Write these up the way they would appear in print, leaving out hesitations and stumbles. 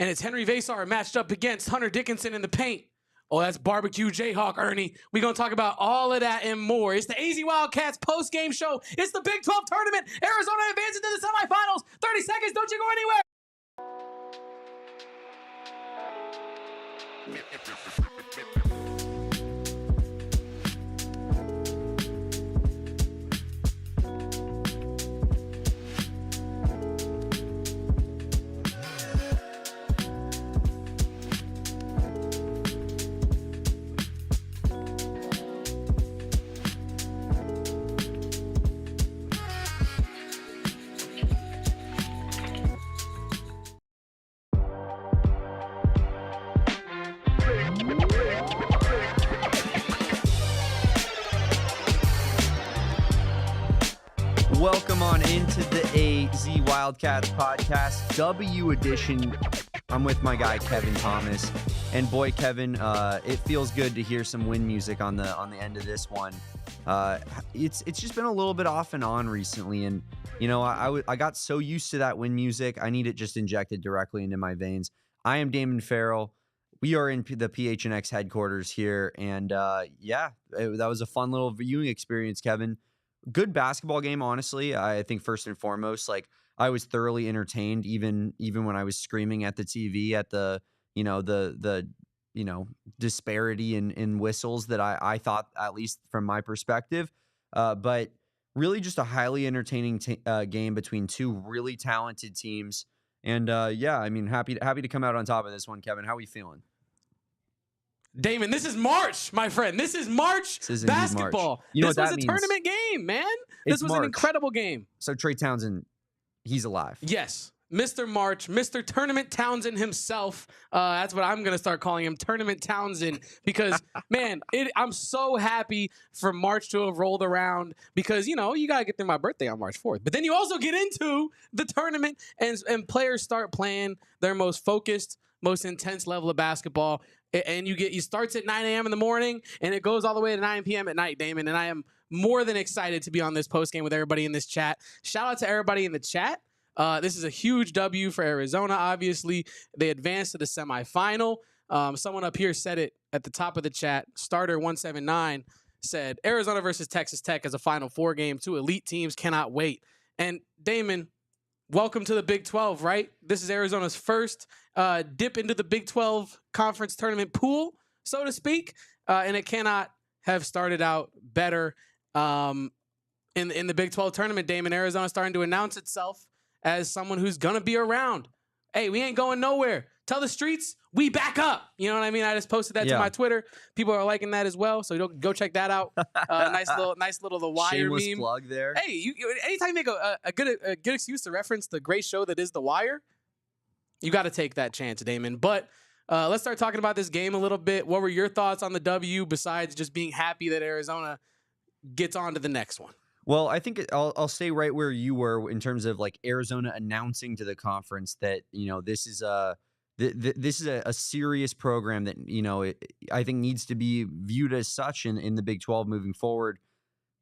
and it's Henri Veesaar matched up against Hunter Dickinson in the paint. Oh, that's barbecue Jayhawk, Ernie. We're going to talk about all of that and more. It's the AZ Wildcats post-game show. It's the Big 12 tournament. Arizona advances to the semifinals. 30 seconds. Don't you go anywhere. Welcome on into the AZ Wildcats podcast, W edition. I'm with my guy Kevin Thomas, and boy, Kevin, it feels good to hear some win music on the end of this one. It's just been a little bit off and on recently, and you know I got so used to that win music, I need it just injected directly into my veins. I am Damon Fairall. We are in the PHNX headquarters here, and that was a fun little viewing experience, Kevin. Good basketball game, honestly. I think first and foremost, like I was thoroughly entertained, even when I was screaming at the TV at the disparity in whistles that I thought, at least from my perspective. But really, just a highly entertaining game between two really talented teams. And I mean, happy to come out on top of this one, Kevin. How are we feeling? Damon, this is March, my friend. This is March basketball. March. You know this what was that a means? Tournament game, man. It's This was March. an incredible game. So Trey Townsend, he's alive. Yes. Mr. March, Mr. Tournament Townsend himself. That's what I'm going to start calling him, Tournament Townsend, because, man, I'm so happy for March to have rolled around because, you know, you got to get through my birthday on March 4th. But then you also get into the tournament and players start playing their most focused, most intense level of basketball. And you starts at 9 a.m. in the morning, and it goes all the way to 9 p.m. at night, Damon. And I am more than excited to be on this postgame with everybody in this chat. Shout out to everybody in the chat. This is a huge W for Arizona, obviously. They advanced to the semifinal. Someone up here said it at the top of the chat. Starter179 said, Arizona versus Texas Tech as a Final Four game. Two elite teams, cannot wait. And Damon, welcome to the Big 12, right? This is Arizona's first dip into the Big 12 conference tournament pool, so to speak. And it cannot have started out better in the Big 12 tournament. Damon, Arizona starting to announce itself as someone who's going to be around. Hey, we ain't going nowhere. Tell the streets, we back up. You know what I mean? I just posted that to my Twitter. People are liking that as well, so go check that out. Nice little The Wire Shameless meme. plug there. Hey, anytime you make a good excuse to reference the great show that is The Wire, you got to take that chance, Damon. But let's start talking about this game a little bit. What were your thoughts on the W besides just being happy that Arizona gets on to the next one? Well, I think I'll stay right where you were in terms of like Arizona announcing to the conference that, you know, this is a serious program that, you know, I think needs to be viewed as such in the Big 12 moving forward.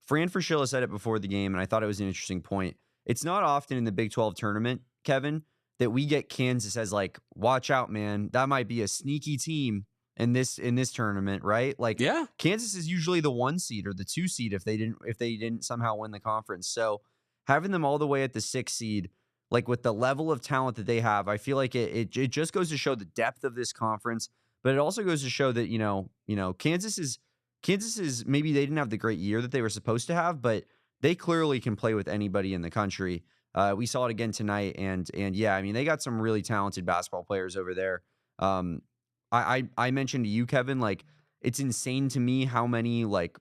Fran Fraschilla said it before the game, and I thought it was an interesting point. It's not often in the Big 12 tournament, Kevin, that we get Kansas as like, watch out, man, that might be a sneaky team in this tournament, right? Like, yeah, Kansas is usually the 1 seed or the 2 seed if they didn't somehow win the conference. So having them all the way at the 6 seed, like with the level of talent that they have, I feel like it just goes to show the depth of this conference. But it also goes to show that you know Kansas is maybe they didn't have the great year that they were supposed to have, but they clearly can play with anybody in the country. We saw it again tonight, and yeah, I mean they got some really talented basketball players over there. I mentioned to you, Kevin, like it's insane to me how many like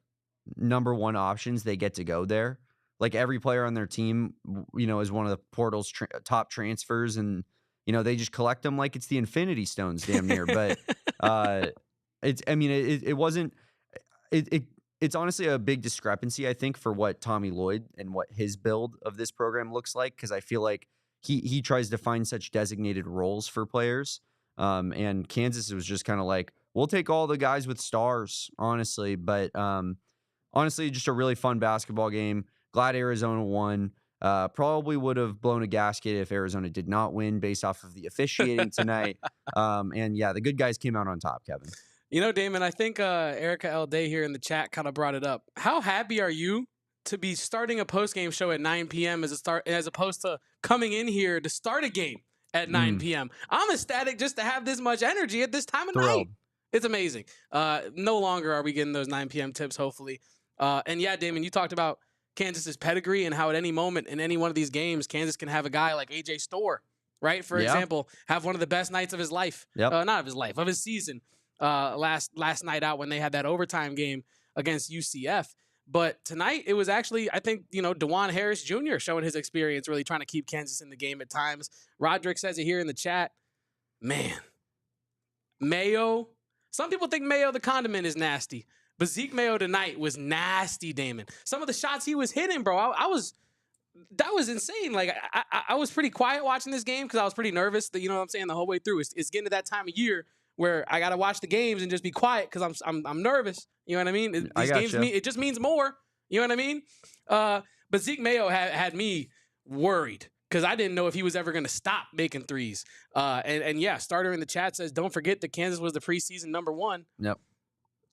number 1 options they get to go there. Like every player on their team, you know, is one of the portal's top transfers, and you know they just collect them like it's the Infinity Stones, damn near. But it's honestly a big discrepancy, I think, for what Tommy Lloyd and what his build of this program looks like, because I feel like he tries to find such designated roles for players. And Kansas was just kind of like, we'll take all the guys with stars, honestly. But honestly, just a really fun basketball game. Glad Arizona won. Probably would have blown a gasket if Arizona did not win based off of the officiating tonight. And yeah, the good guys came out on top, Kevin. You know, Damon, I think Erica L. Day here in the chat kind of brought it up. How happy are you to be starting a post-game show at 9 p.m. as opposed to coming in here to start a game at 9 p.m.? I'm ecstatic just to have this much energy at this time of night. It's amazing. No longer are we getting those 9 p.m. tips, hopefully. And yeah, Damon, you talked about Kansas's pedigree and how at any moment in any one of these games, Kansas can have a guy like A.J. Storr, right? For example, have one of the best nights of his life. Not of his life, of his season. Last night out when they had that overtime game against UCF. But tonight it was actually, I think, Dejuan Harris Jr. showing his experience, really trying to keep Kansas in the game at times. Roderick says it here in the chat. Man, Mayo. Some people think Mayo the condiment is nasty, but Zeke Mayo tonight was nasty, Damon. Some of the shots he was hitting, bro, that was insane. Like I was pretty quiet watching this game because I was pretty nervous. That, you know what I'm saying, the whole way through. It's getting to that time of year where I gotta watch the games and just be quiet because I'm nervous. You know what I mean? These games it just means more. You know what I mean? But Zeke Mayo had me worried because I didn't know if he was ever gonna stop making threes. And yeah, starter in the chat says, don't forget that Kansas was the preseason number 1. Yep.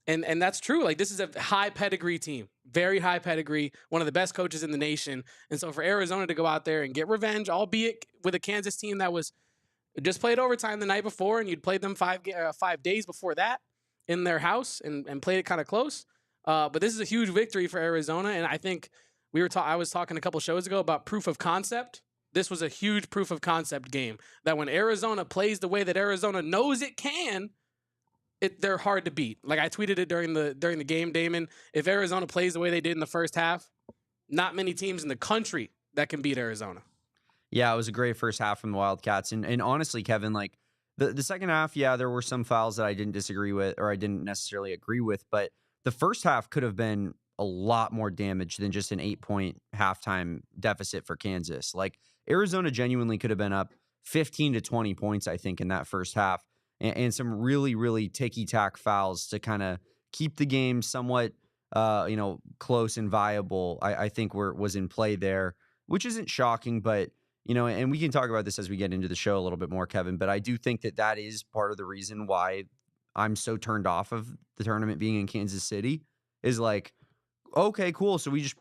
And that's true. Like, this is a high pedigree team, very high pedigree, one of the best coaches in the nation. And so for Arizona to go out there and get revenge, albeit with a Kansas team that was just played overtime the night before, and you'd played them 5 days before that in their house and played it kind of close. But this is a huge victory for Arizona, and I think I was talking a couple shows ago about proof of concept. This was a huge proof of concept game that when Arizona plays the way that Arizona knows it can, they're hard to beat. Like I tweeted it during the game, Damon. If Arizona plays the way they did in the first half, not many teams in the country that can beat Arizona. Yeah, it was a great first half from the Wildcats. And honestly, Kevin, like the second half, yeah, there were some fouls that I didn't disagree with or I didn't necessarily agree with. But the first half could have been a lot more damage than just an 8-point halftime deficit for Kansas. Like Arizona genuinely could have been up 15 to 20 points, I think, in that first half. And some really, really ticky-tack fouls to kind of keep the game somewhat, close and viable, I think was in play there, which isn't shocking, but, and we can talk about this as we get into the show a little bit more, Kevin, but I do think that is part of the reason why I'm so turned off of the tournament being in Kansas City is like, okay, cool. So we just,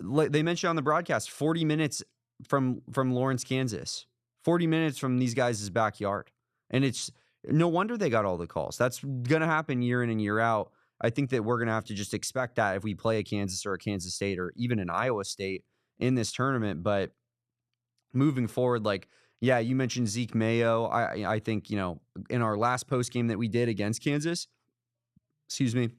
like they mentioned on the broadcast, 40 minutes from Lawrence, Kansas, 40 minutes from these guys' backyard. And it's no wonder they got all the calls. That's going to happen year in and year out. I think that we're going to have to just expect that if we play a Kansas or a Kansas State or even an Iowa State in this tournament. But moving forward, like, yeah, you mentioned Zeke Mayo. I think, in our last post game that we did against Kansas, Zeke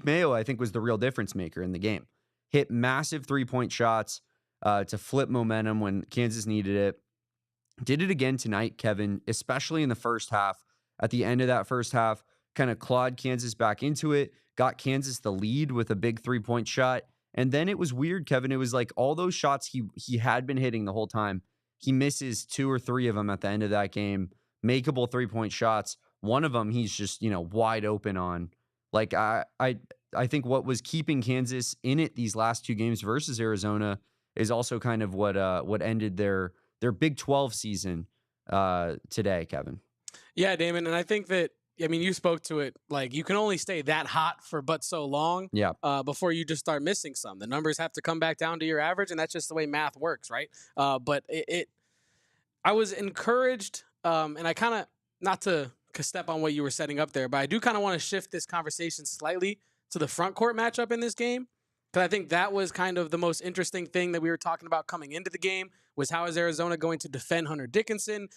Mayo, I think, was the real difference maker in the game. Hit massive 3-point shots to flip momentum when Kansas needed it. Did it again tonight, Kevin, especially in the first half. At the end of that first half, kind of clawed Kansas back into it, got Kansas the lead with a big 3-point shot. And then it was weird, Kevin. It was like all those shots he had been hitting the whole time. He misses 2 or 3 of them at the end of that game. Makeable 3-point shots. One of them he's just, wide open on. Like I think what was keeping Kansas in it these last 2 games versus Arizona is also kind of what ended their Big 12 season today, Kevin. Yeah, Damon, and I think that, you spoke to it, like you can only stay that hot for but so long before you just start missing some. The numbers have to come back down to your average, and that's just the way math works, right? But I was encouraged, and I kind of, not to step on what you were setting up there, but I do kind of want to shift this conversation slightly to the front court matchup in this game. Because I think that was kind of the most interesting thing that we were talking about coming into the game was how is Arizona going to defend Hunter Dickinson?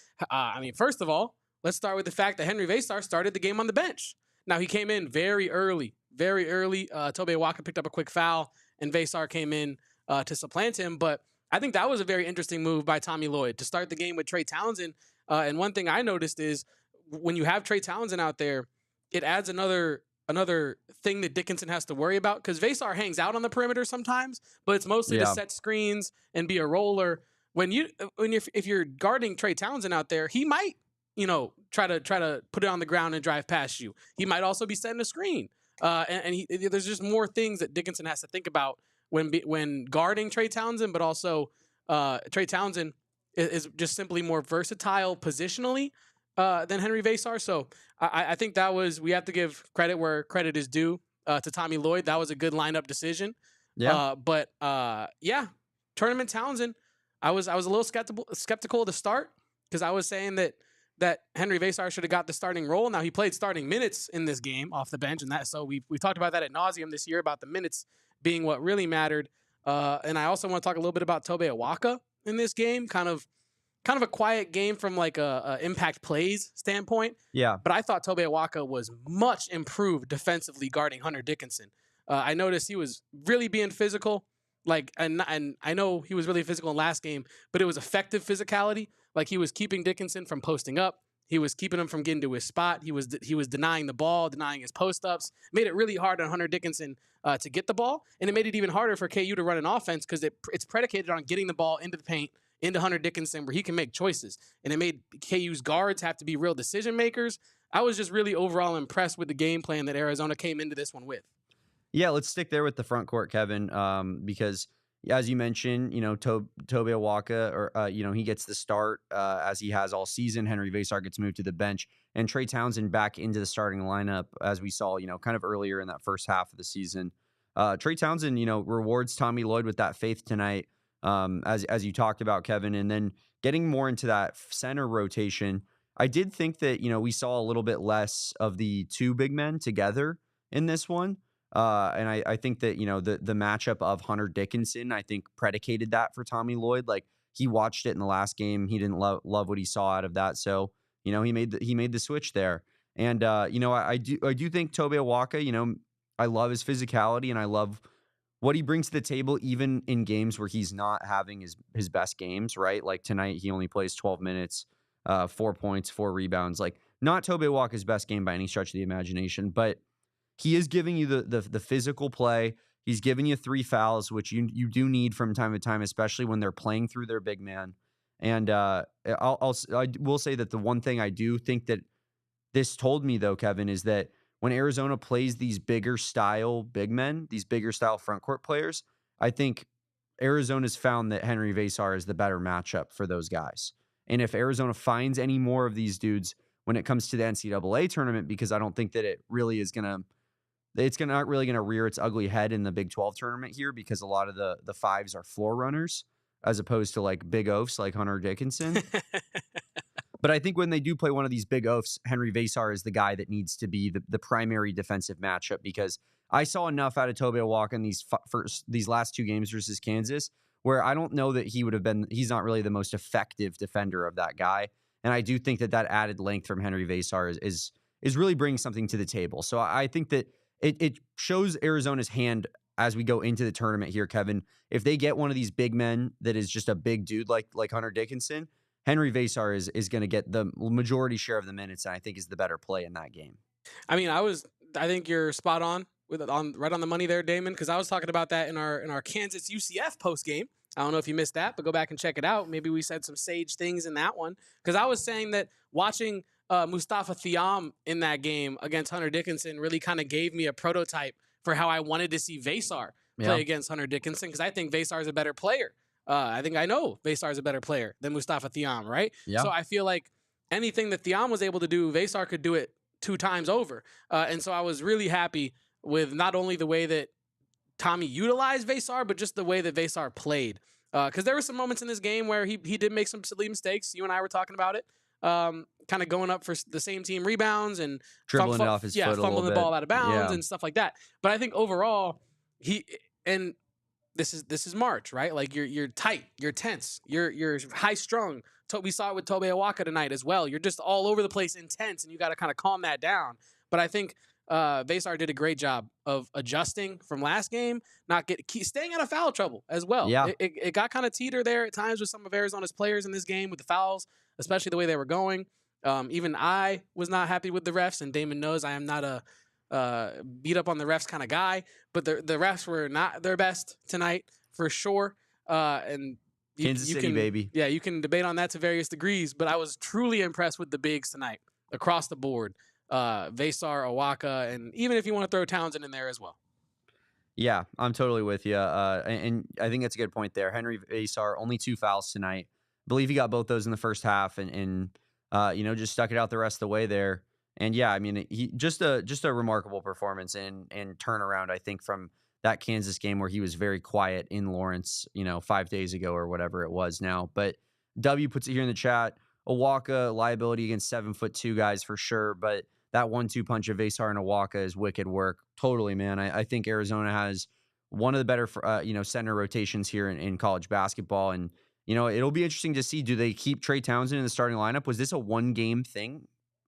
First of all, let's start with the fact that Henri Veesaar started the game on the bench. Now, he came in very early. Tobe Awaka picked up a quick foul, and Veesaar came in to supplant him. But I think that was a very interesting move by Tommy Lloyd to start the game with Trey Townsend. And one thing I noticed is when you have Trey Townsend out there, it adds another thing that Dickinson has to worry about because Veesaar hangs out on the perimeter sometimes, but it's mostly to set screens and be a roller. If you're guarding Trey Townsend out there, he might, try to put it on the ground and drive past you. He might also be setting a screen. There's just more things that Dickinson has to think about when guarding Trey Townsend, but also Trey Townsend is just simply more versatile positionally than Henri Veesaar. So I think that was, we have to give credit where credit is due to Tommy Lloyd. That was a good lineup decision. Yeah. But Tournament Townsend, I was a little skeptical to start because I was saying that Henri Veesaar should have got the starting role. Now he played starting minutes in this game off the bench, and that, so we talked about that ad nauseum this year about the minutes being what really mattered. And I also want to talk a little bit about Tobe Awaka in this game. Kind of a quiet game from like a impact plays standpoint. Yeah. But I thought Tobe Awaka was much improved defensively guarding Hunter Dickinson. I noticed he was really being physical. Like, and I know he was really physical in last game, but it was effective physicality. Like, he was keeping Dickinson from posting up. He was keeping him from getting to his spot. He was denying the ball, denying his post-ups. Made it really hard on Hunter Dickinson to get the ball, and it made it even harder for KU to run an offense because it's predicated on getting the ball into the paint, into Hunter Dickinson, where he can make choices. And it made KU's guards have to be real decision makers. I was just really overall impressed with the game plan that Arizona came into this one with. Yeah, let's stick there with the front court, Kevin, because as you mentioned, Tobe Awaka, or he gets the start as he has all season. Henri Veesaar gets moved to the bench, and Trey Townsend back into the starting lineup, as we saw, kind of earlier in that first half of the season. Trey Townsend, rewards Tommy Lloyd with that faith tonight, as you talked about, Kevin, and then getting more into that center rotation. I did think that we saw a little bit less of the two big men together in this one. And I think that, the matchup of Hunter Dickinson, I think predicated that for Tommy Lloyd. Like, he watched it in the last game. He didn't love what he saw out of that. So, he made the switch there. And, I do think Tobe Awaka, I love his physicality and I love what he brings to the table, even in games where he's not having his best games, right? Like tonight, he only plays 12 minutes, 4 points, 4 rebounds. Like, not Tobe Awaka's best game by any stretch of the imagination, but he is giving you the physical play. He's giving you 3 fouls, which you do need from time to time, especially when they're playing through their big man. And I will say that the one thing I do think that this told me, though, Kevin, is that when Arizona plays these bigger style big men, these bigger style front court players, I think Arizona's found that Henri Veesaar is the better matchup for those guys. And if Arizona finds any more of these dudes when it comes to the NCAA tournament, because I don't think that it really is it's not really going to rear its ugly head in the Big 12 tournament here, because a lot of the fives are floor runners as opposed to like big oafs like Hunter Dickinson. But I think when they do play one of these big oafs, Henri Veesaar is the guy that needs to be the primary defensive matchup, because I saw enough out of Tobe Awaka in these last 2 games versus Kansas where I don't know that he's not really the most effective defender of that guy. And I do think that added length from Henri Veesaar is really bringing something to the table. So I think that it shows Arizona's hand as we go into the tournament here, Kevin. If they get one of these big men that is just a big dude like Hunter Dickinson, Henri Veesaar is going to get the majority share of the minutes, and I think is the better play in that game. I mean, I think you're spot on right on the money there, Damon, because I was talking about that in our Kansas UCF post game. I don't know if you missed that, but go back and check it out. Maybe we said some sage things in that one, because I was saying that watching Mustafa Thiam in that game against Hunter Dickinson really kind of gave me a prototype for how I wanted to see Veesaar play against Hunter Dickinson, because I think Veesaar is a better player. I know Veesaar is a better player than Mustafa Thiam, right? Yeah. So I feel like anything that Thiam was able to do, Veesaar could do it 2 times over. And so I was really happy with not only the way that Tommy utilized Veesaar, but just the way that Veesaar played. Because there were some moments in this game where he did make some silly mistakes. You and I were talking about it. Kind of going up for the same team rebounds and dribbling it off his foot, fumbling the ball out of bounds and stuff like that. But I think overall, this is March, right? Like you're tight, you're tense, you're high strung. We saw it with Tobe Awaka tonight as well. You're just all over the place, intense, and you got to kind of calm that down. But I think Veesaar did a great job of adjusting from last game, staying out of foul trouble as well. Yeah. It got kind of teeter there at times with some of Arizona's players in this game with the fouls, especially the way they were going. Even I was not happy with the refs, and Damon knows I am not a beat up on the refs kind of guy, but the refs were not their best tonight for sure. And Kansas City, baby. Yeah, you can debate on that to various degrees, but I was truly impressed with the bigs tonight across the board. Veesaar, Awaka, and even if you want to throw Townsend in there as well. Yeah, I'm totally with you. And I think that's a good point there. Henri Veesaar, only 2 fouls tonight. I believe he got both those in the first half, and just stuck it out the rest of the way there. And yeah, I mean, he just a remarkable performance and turnaround. I think from that Kansas game where he was very quiet in Lawrence, 5 days ago or whatever it was now. But W puts it here in the chat. Awaka liability against 7'2" guys for sure, but that 1-2 punch of Veesaar and Awaka is wicked work. Totally, man. I think Arizona has one of the better, center rotations here in college basketball. And, it'll be interesting to see, do they keep Trey Townsend in the starting lineup? Was this a one-game thing,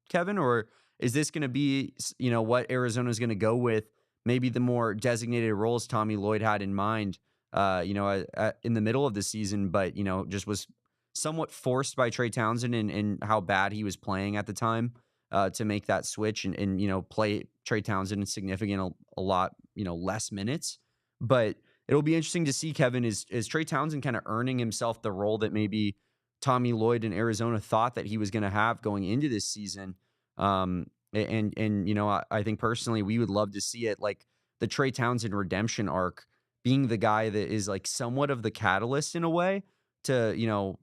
Kevin? Or is this going to be, what Arizona is going to go with? Maybe the more designated roles Tommy Lloyd had in mind, in the middle of the season, but, just was somewhat forced by Trey Townsend and how bad he was playing at the time. To make that switch and play Trey Townsend in significant a lot less minutes. But it'll be interesting to see, Kevin, is Trey Townsend kind of earning himself the role that maybe Tommy Lloyd in Arizona thought that he was going to have going into this season. I think personally we would love to see it, like the Trey Townsend redemption arc, being the guy that is like somewhat of the catalyst in a way to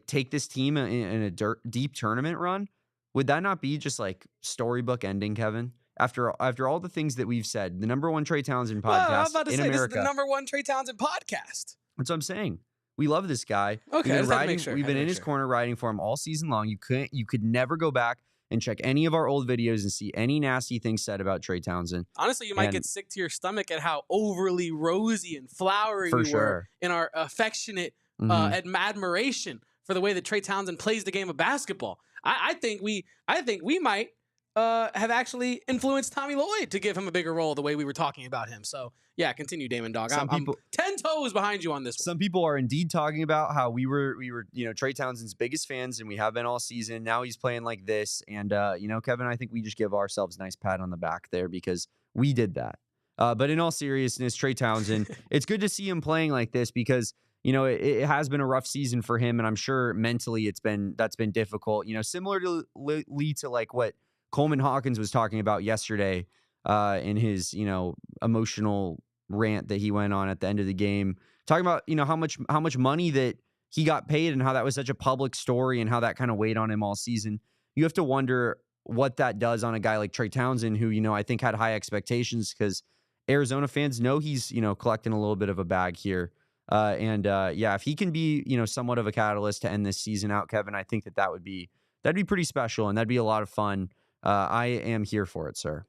take this team in a deep tournament run. Would that not be just like storybook ending, Kevin? After all the things that we've said, the number one Trey Townsend podcast I was about to in say, America. This is the number one Trey Townsend podcast. That's what I'm saying. We love this guy. Okay, we've been in his corner riding for him all season long. You could never go back and check any of our old videos and see any nasty things said about Trey Townsend. Honestly, you might get sick to your stomach at how overly rosy and flowery we were in our affectionate admiration for the way that Trey Townsend plays the game of basketball. I think we might have actually influenced Tommy Lloyd to give him a bigger role the way we were talking about him. So yeah, continue, Damon Dog. I'm 10 toes behind you on this one. Some people are indeed talking about how we were Trey Townsend's biggest fans, and we have been all season. Now he's playing like this, and Kevin, I think we just give ourselves a nice pat on the back there because we did that. But in all seriousness, Trey Townsend, it's good to see him playing like this because it has been a rough season for him, and I'm sure mentally that's been difficult. Similarly to like what Coleman Hawkins was talking about yesterday in his emotional rant that he went on at the end of the game, talking about how much money that he got paid and how that was such a public story and how that kind of weighed on him all season. You have to wonder what that does on a guy like Trey Townsend, who I think had high expectations because Arizona fans know he's collecting a little bit of a bag here. If he can be, somewhat of a catalyst to end this season out, Kevin, I think that'd be pretty special and that'd be a lot of fun. I am here for it, sir.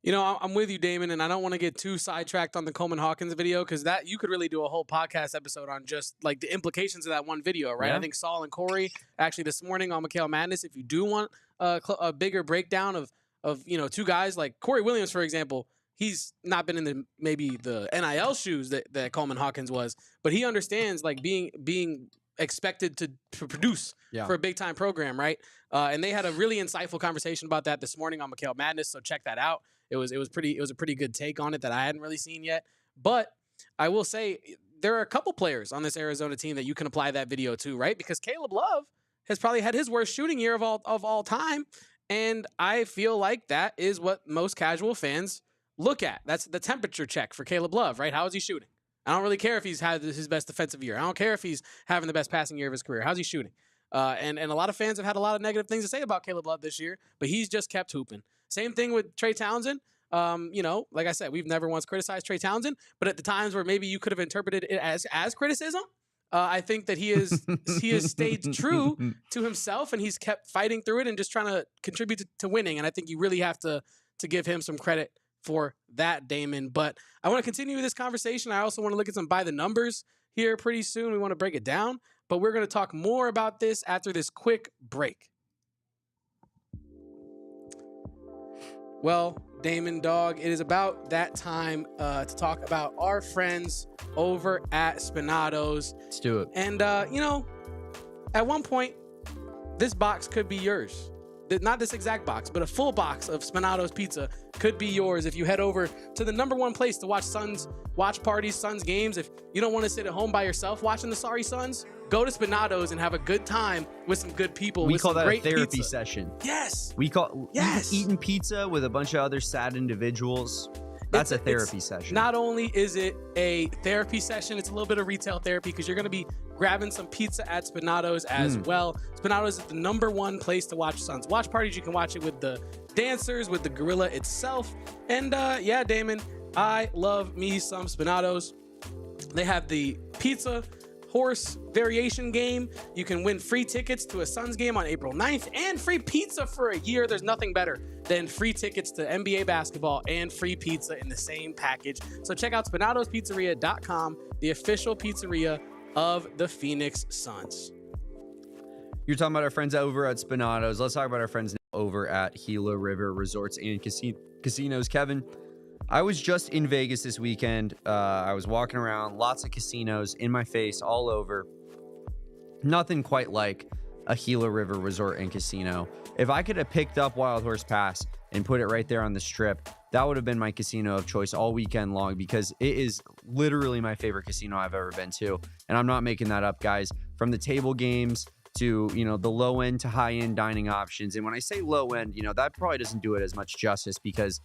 I'm with you, Damon, and I don't want to get too sidetracked on the Coleman Hawkins video because that you could really do a whole podcast episode on just like the implications of that one video, right? Yeah. I think Saul and Corey actually this morning on McHale Madness, if you do want a bigger breakdown of two guys like Corey Williams, for example. He's not been in maybe the NIL shoes that Coleman Hawkins was, but he understands like being expected to produce for a big time program, right? And they had a really insightful conversation about that this morning on McHale Madness. So check that out. It was a pretty good take on it that I hadn't really seen yet. But I will say there are a couple players on this Arizona team that you can apply that video to, right? Because Caleb Love has probably had his worst shooting year of all time, and I feel like that is what most casual fans look at. That's the temperature check for Caleb Love, right? How is he shooting? I don't really care if he's had his best defensive year. I don't care if he's having the best passing year of his career. How's he shooting? And a lot of fans have had a lot of negative things to say about Caleb Love this year, but he's just kept hooping. Same thing with Trey Townsend. Like I said, we've never once criticized Trey Townsend, but at the times where maybe you could have interpreted it as criticism, I think that he has stayed true to himself and he's kept fighting through it and just trying to contribute to winning. And I think you really have to give him some credit for that, Damon. But I want to continue this conversation. I also want to look at some by the numbers here pretty soon. We want to break it down, but we're going to talk more about this after this quick break. Well, Damon Dog, it is about that time to talk about our friends over at Spinatos. Let's do it. And, at one point, this box could be yours. Not this exact box, but a full box of Spinatos pizza could be yours if you head over to the number one place to watch Suns watch parties, Suns games. If you don't want to sit at home by yourself watching the sorry Suns, go to Spinatos and have a good time with some good people. We call that a therapy pizza session. Yes. We call eating pizza with a bunch of other sad individuals. That's a therapy session. Not only is it a therapy session, it's a little bit of retail therapy because you're going to be grabbing some pizza at Spinato's as well. Spinato's is the #1 place to watch Suns watch parties. You can watch it with the dancers, with the gorilla itself. And yeah, Damon, I love me some Spinato's. They have the pizza horse variation game. You can win free tickets to a Suns game on April 9th and free pizza for a year. There's nothing better than free tickets to NBA basketball and free pizza in the same package. So check out SpinatosPizzeria.com, the official pizzeria of the Phoenix Suns. You're talking about our friends over at Spinato's. Let's talk about our friends over at Gila River Resorts and Casinos. Kevin, I was just in Vegas this weekend. I was walking around, lots of casinos in my face, all over. Nothing quite like a Gila River Resort and Casino. If I could have picked up Wild Horse Pass and put it right there on the strip, that would have been my casino of choice all weekend long because it is literally my favorite casino I've ever been to. And I'm not making that up, guys. From the table games to, you know, the low end to high end dining options. And when I say low end, you know, that probably doesn't do it as much justice because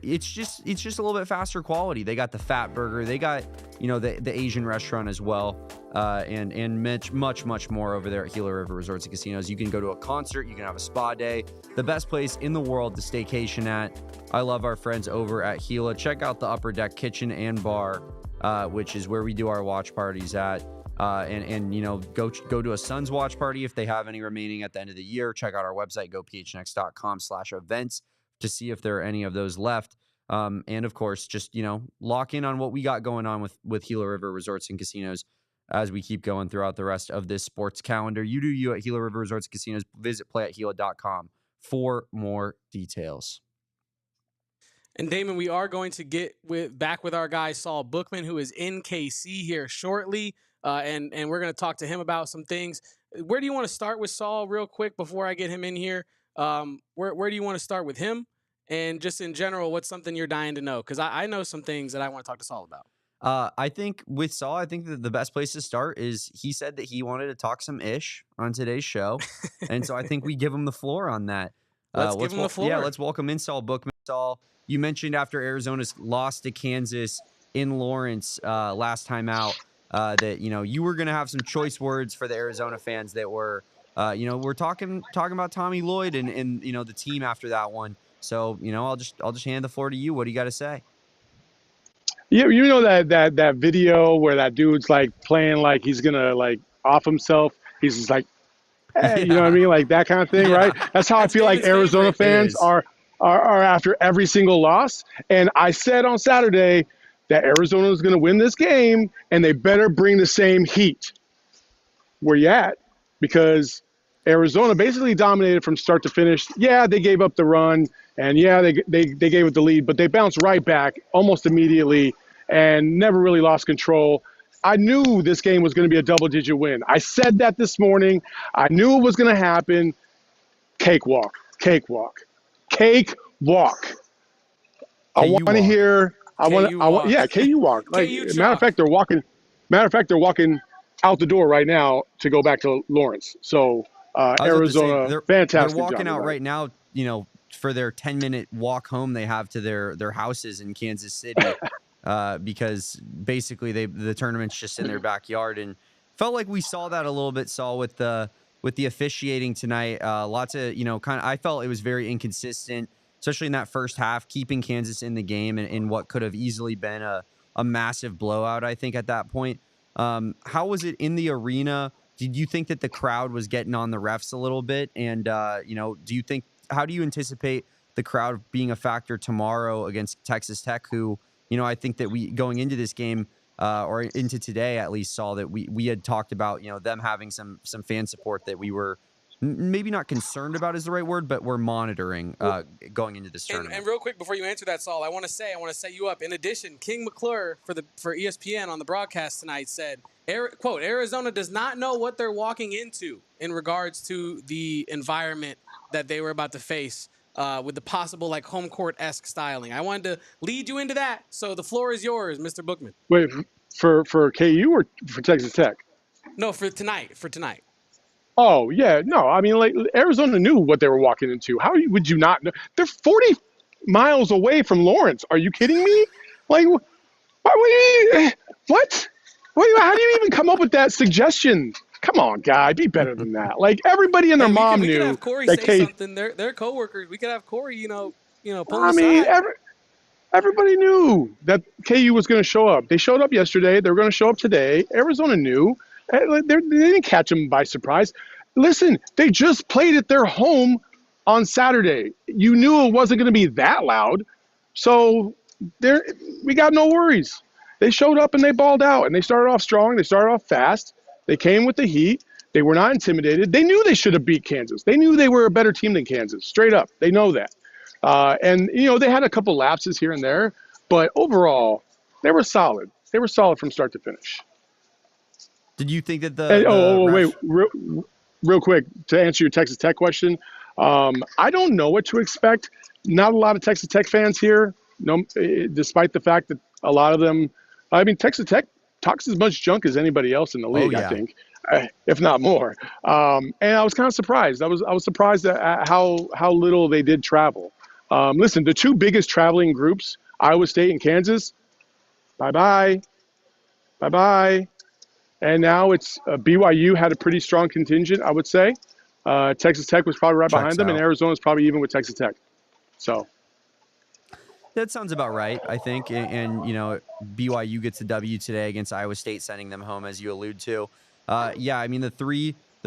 it's just a little bit faster quality. They got the Fat Burger, they got, you know, the Asian restaurant as well, and much more over there at Gila River Resorts and Casinos. You can go to a concert, you can have a spa day, the best place in the world to staycation at. I love our friends over at Gila. Check out the Upper Deck Kitchen and Bar, which is where we do our watch parties at. And you know, go to a Suns watch party if they have any remaining at the end of the year. Check out our website, gophnx.com/events. to see if there are any of those left. And of course, just, you know, lock in on what we got going on with Gila River Resorts and Casinos as we keep going throughout the rest of this sports calendar. You do you at Gila River Resorts and Casinos. Visit playathgila.com for more details. And Damon, we are going to get back with our guy Saul Bookman, who is in KC here shortly. And we're going to talk to him about some things. Where do you want to start with Saul real quick before I get him in here? Where do you want to start with him? And just in general, what's something you're dying to know? Because I know some things that I want to talk to Saul about. I think with Saul, I think that the best place to start is he said that he wanted to talk some ish on today's show. And so I think we give him the floor on that. Let's give him the floor. Yeah, let's welcome in Saul Bookman. Saul, you mentioned after Arizona's loss to Kansas in Lawrence last time out that, you know, you were going to have some choice words for the Arizona fans that were, you know, we're talking about Tommy Lloyd and you know, the team after that one. So, you know, I'll just hand the floor to you. What do you got to say? Yeah, you know that video where that dude's like playing like he's gonna like off himself. He's just like, hey, you know what I mean, like that kind of thing, right? That's how I feel like Arizona fans are after every single loss. And I said on Saturday that Arizona is gonna win this game, and they better bring the same heat. Where you at? Because Arizona basically dominated from start to finish. Yeah, they gave up the run, and yeah, they gave it the lead, but they bounced right back almost immediately and never really lost control. I knew this game was going to be a double-digit win. I said that this morning. I knew it was going to happen. Cakewalk. I want to hear. Yeah, KU walk. Like, matter of fact, they're walking out the door right now to go back to Lawrence. So. Arizona, fantastic. They're walking out right? right now, you know, for their 10-minute walk home they have to their houses in Kansas City because basically the tournament's just in their backyard. And felt like we saw that a little bit, Saul, with the officiating tonight. Lots of, you know, I felt it was very inconsistent, especially in that first half, keeping Kansas in the game and what could have easily been a massive blowout, I think, at that point. How was it in the arena? Did you think that the crowd was getting on the refs a little bit? And, you know, how do you anticipate the crowd being a factor tomorrow against Texas Tech, who, you know, I think that going into this game or into today at least saw that we had talked about, you know, them having some fan support that we were maybe not concerned about is the right word, but we're monitoring going into this tournament. And real quick before you answer that, Saul, I want to set you up. In addition, King McClure for ESPN on the broadcast tonight said, quote, Arizona does not know what they're walking into in regards to the environment that they were about to face with the possible like home court-esque styling. I wanted to lead you into that, so the floor is yours, Mr. Bookman. Wait, for KU or for Texas Tech? No, for tonight. Oh, yeah. No, I mean, like, Arizona knew what they were walking into. How would you not know? They're miles away from Lawrence. Are you kidding me? Like, what? How do you even come up with that suggestion? Come on, guy, be better than that. Like, everybody and their mom we knew could have Corey that say something. They're coworkers. We could have Corey, pull I him mean, aside. everybody knew that KU was going to show up. They showed up yesterday. They're going to show up today. Arizona knew. They didn't catch them by surprise. Listen, they just played at their home on Saturday. You knew it wasn't going to be that loud. So we got no worries. They showed up and they balled out, and they started off strong. They started off fast. They came with the heat. They were not intimidated. They knew they should have beat Kansas. They knew they were a better team than Kansas, straight up. They know that. And they had a couple lapses here and there, but overall, they were solid. They were solid from start to finish. Did you think that wait, real quick, to answer your Texas Tech question, I don't know what to expect. Not a lot of Texas Tech fans here, despite the fact that a lot of them, Texas Tech talks as much junk as anybody else in the league, I think, if not more. And I was kind of surprised. I was surprised at how little they did travel. Listen, the two biggest traveling groups, Iowa State and Kansas, bye-bye. And now it's BYU had a pretty strong contingent, I would say. Texas Tech was probably right behind them, and Arizona's probably even with Texas Tech. So that sounds about right, I think. And BYU gets the W today against Iowa State, sending them home, as you allude to. The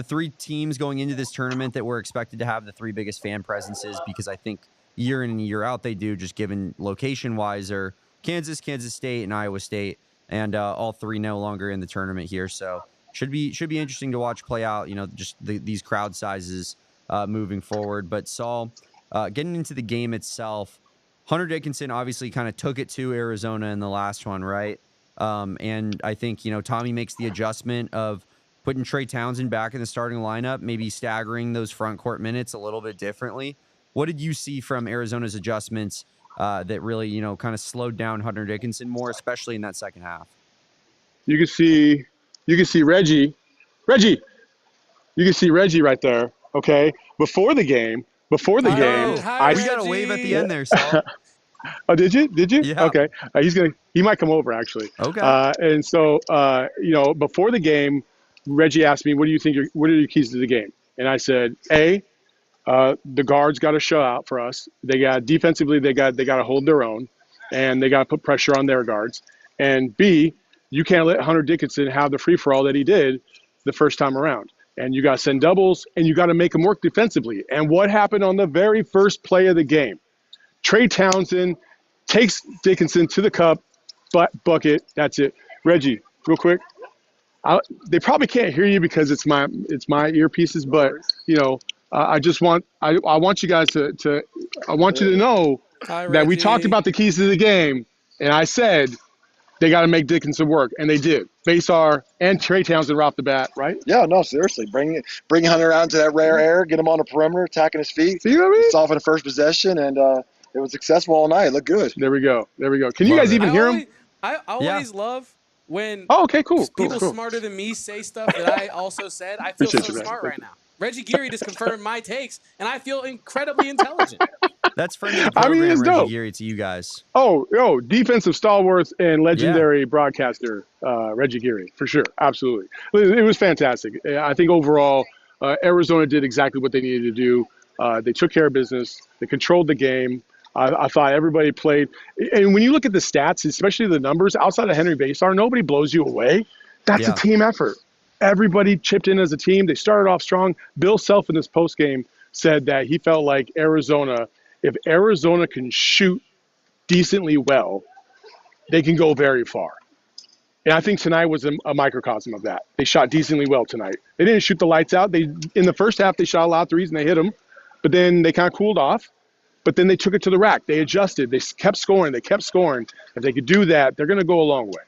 three teams going into this tournament that were expected to have the three biggest fan presences, because I think year in and year out they do, just given location-wise, are Kansas State, and Iowa State. And all three no longer in the tournament here, so should be interesting to watch play out. Just these crowd sizes moving forward. But Saul, getting into the game itself, Hunter Dickinson obviously kind of took it to Arizona in the last one, right? And I think Tommy makes the adjustment of putting Trey Townsend back in the starting lineup, maybe staggering those front court minutes a little bit differently. What did you see from Arizona's adjustments that really, kind of slowed down Hunter Dickinson more, especially in that second half? You can see Reggie. You can see Reggie right there. Okay, before the game, we got a wave at the end there, Saul. Oh, did you? Yeah. Okay, he might come over actually. Okay. And so, before the game, Reggie asked me, "What do you think? What are your keys to the game?" And I said, the guards got to show out for us. They got defensively, they got to hold their own, and they got to put pressure on their guards. And B, you can't let Hunter Dickinson have the free for all that he did the first time around. And you got to send doubles, and you got to make him work defensively. And what happened on the very first play of the game? Trey Townsend takes Dickinson to the cup, bucket. That's it. Reggie, real quick. They probably can't hear you because it's my earpieces, but I want you guys to know that we talked about the keys to the game, and I said they got to make Dickinson work, and they did. Veesaar and Trey Townsend were off the bat, right? Yeah, no, seriously. Bring Hunter out into that rare air, get him on the perimeter, attacking his feet. See what I mean? Soften the first possession, and it was successful all night. It looked good. There we go. Can you guys even hear him? I always love when people smarter than me say stuff that I also said. I feel so smart right now. Reggie Geary just confirmed my takes, and I feel incredibly intelligent. That's friend of the program, it's Reggie dope. Geary, to you guys. Defensive stalwart and legendary broadcaster, Reggie Geary, for sure. Absolutely. It was fantastic. I think overall, Arizona did exactly what they needed to do. They took care of business. They controlled the game. I thought everybody played. And when you look at the stats, especially the numbers, outside of Henri Veesaar, nobody blows you away. That's a team effort. Everybody chipped in as a team. They started off strong. Bill Self in this postgame said that he felt like if Arizona can shoot decently well, they can go very far. And I think tonight was a microcosm of that. They shot decently well tonight. They didn't shoot the lights out. In the first half, they shot a lot of threes and they hit them, but then they kind of cooled off. But then they took it to the rack. They adjusted. They kept scoring. If they could do that, they're going to go a long way.